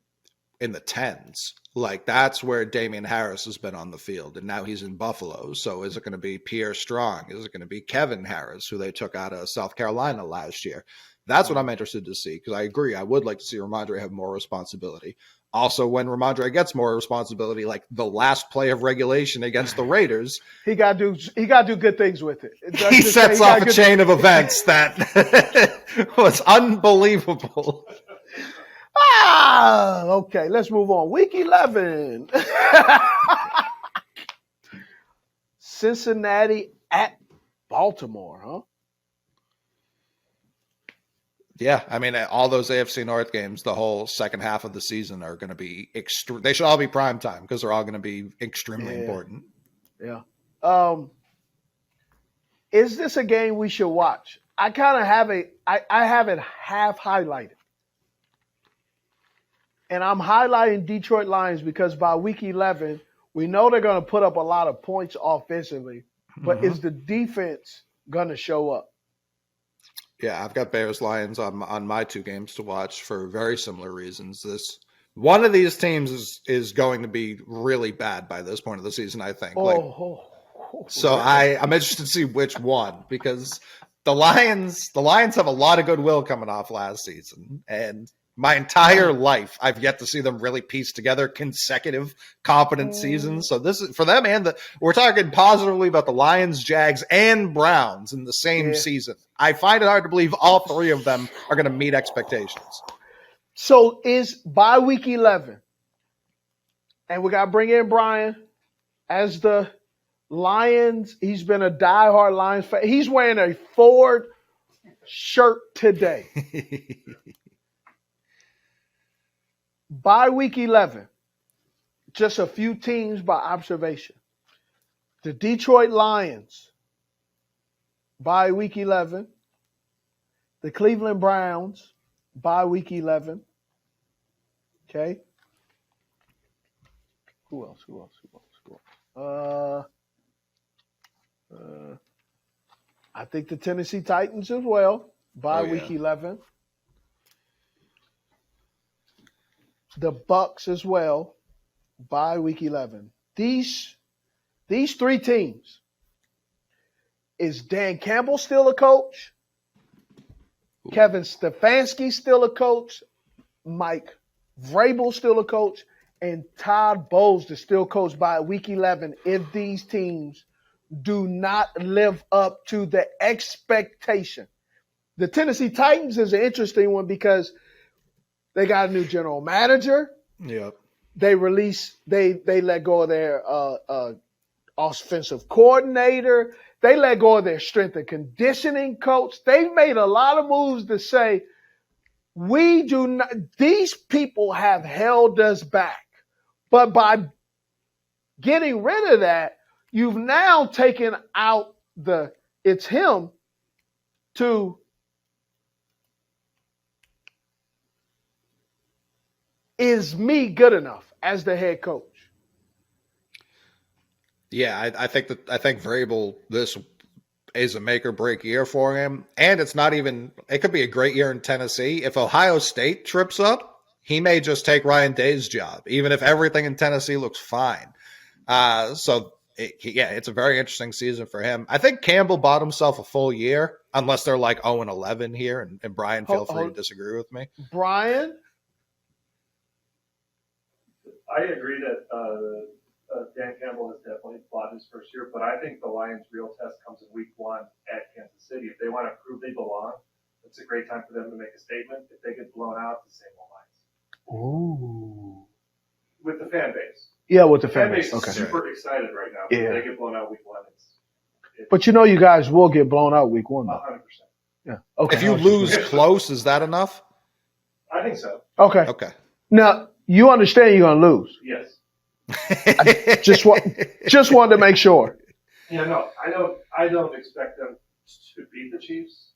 in the 10s. Like, that's where Damian Harris has been on the field, and now he's in Buffalo. So is it going to be Pierre Strong? Is it going to be Kevin Harris, who they took out of South Carolina last year? That's what I'm interested to see, because I agree. I would like to see Ramondre have more responsibility. Also, when Ramondre gets more responsibility, like the last play of regulation against the Raiders, he got to do good things with it. He sets off a chain of events that was unbelievable. Okay, let's move on. Week 11. Cincinnati at Baltimore, huh? Yeah, I mean, all those AFC North games, the whole second half of the season are going to be they should all be prime time because they're all going to be extremely important. Yeah. Is this a game we should watch? I kind of have I have it half highlighted. And I'm highlighting Detroit Lions because by week 11, we know they're going to put up a lot of points offensively, but is the defense going to show up? Yeah, I've got Bears Lions on my two games to watch for very similar reasons. One of these teams is going to be really bad by this point of the season, I think. So I'm interested to see which one, because the Lions have a lot of goodwill coming off last season, and my entire life, I've yet to see them really piece together consecutive competent seasons. So this is for them, and we're talking positively about the Lions, Jags, and Browns in the same season. I find it hard to believe all three of them are going to meet expectations. So is by week 11, and we got to bring in Brian as the Lions. He's been a diehard Lions fan. He's wearing a Ford shirt today. By week 11, just a few teams by observation. The Detroit Lions, by week 11. The Cleveland Browns, by week 11. Okay. Who else? I think the Tennessee Titans as well, by week 11. The Bucks as well, by week 11. These three teams. Is Dan Campbell still a coach? Kevin Stefanski still a coach? Mike Vrabel still a coach? And Todd Bowles is still coached by week 11 if these teams do not live up to the expectation. The Tennessee Titans is an interesting one because they got a new general manager. Yep. They let go of their offensive coordinator. They let go of their strength and conditioning coach. They made a lot of moves to say, we do not, these people have held us back. But by getting rid of that, you've now taken out it's him to, is me good enough as the head coach? Yeah, I think Vrabel, this is a make or break year for him. And it's not even, it could be a great year in Tennessee. If Ohio State trips up, he may just take Ryan Day's job, even if everything in Tennessee looks fine. It's a very interesting season for him. I think Campbell bought himself a full year, unless they're like 0-11 here. And Brian, feel free to disagree with me. Brian? I agree that Dan Campbell has definitely bought his first year, but I think the Lions' real test comes in week 1 at Kansas City. If they want to prove they belong, it's a great time for them to make a statement. If they get blown out, the same old Lions. Ooh. With the fan base. Yeah, with the fan fan base. base Okay. is super excited right now. Yeah. If they get blown out week 1, but you know you guys will get blown out week 1, though. 100%. Yeah. Okay. If you lose close, is that enough? I think so. Okay. Okay. Now, you understand you're going to lose. Yes. Just wanted to make sure. Yeah, no, I don't expect them to beat the Chiefs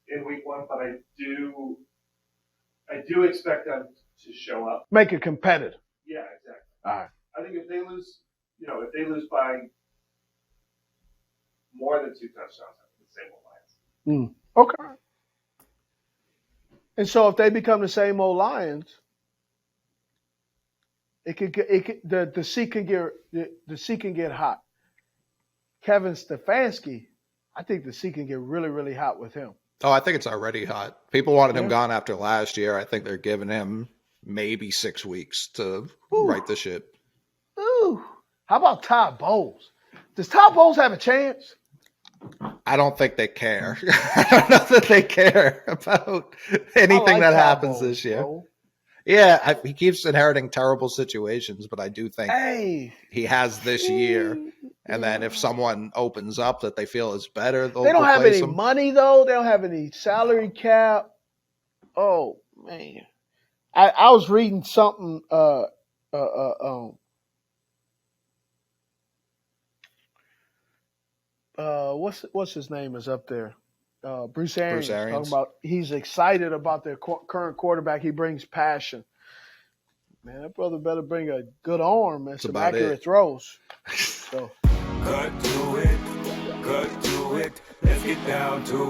in week 1, but I do expect them to show up. Make it competitive. Yeah, exactly. All right. I think if they lose by more than 2 touchdowns, I think the same old Lions. Okay. And so if they become the same old Lions, the seat can get hot. Kevin Stefanski, I think the seat can get really, really hot with him. Oh, I think it's already hot. People wanted him gone after last year. I think they're giving him maybe 6 weeks to right the ship. Ooh. How about Todd Bowles? Does Todd Bowles have a chance? I don't think they care. I don't know that they care about anything that happens this year. Bro. Yeah, he keeps inheriting terrible situations, but I do think he has this year. And then if someone opens up that they feel is better, they don't have any money, though. They don't have any salary cap. Oh, man. I was reading something. What's his name is up there? Bruce Arians. Talking about he's excited about their current quarterback. He brings passion. Man, that brother better bring a good arm and some accurate throws. So. Cut to it. Let's get down to it.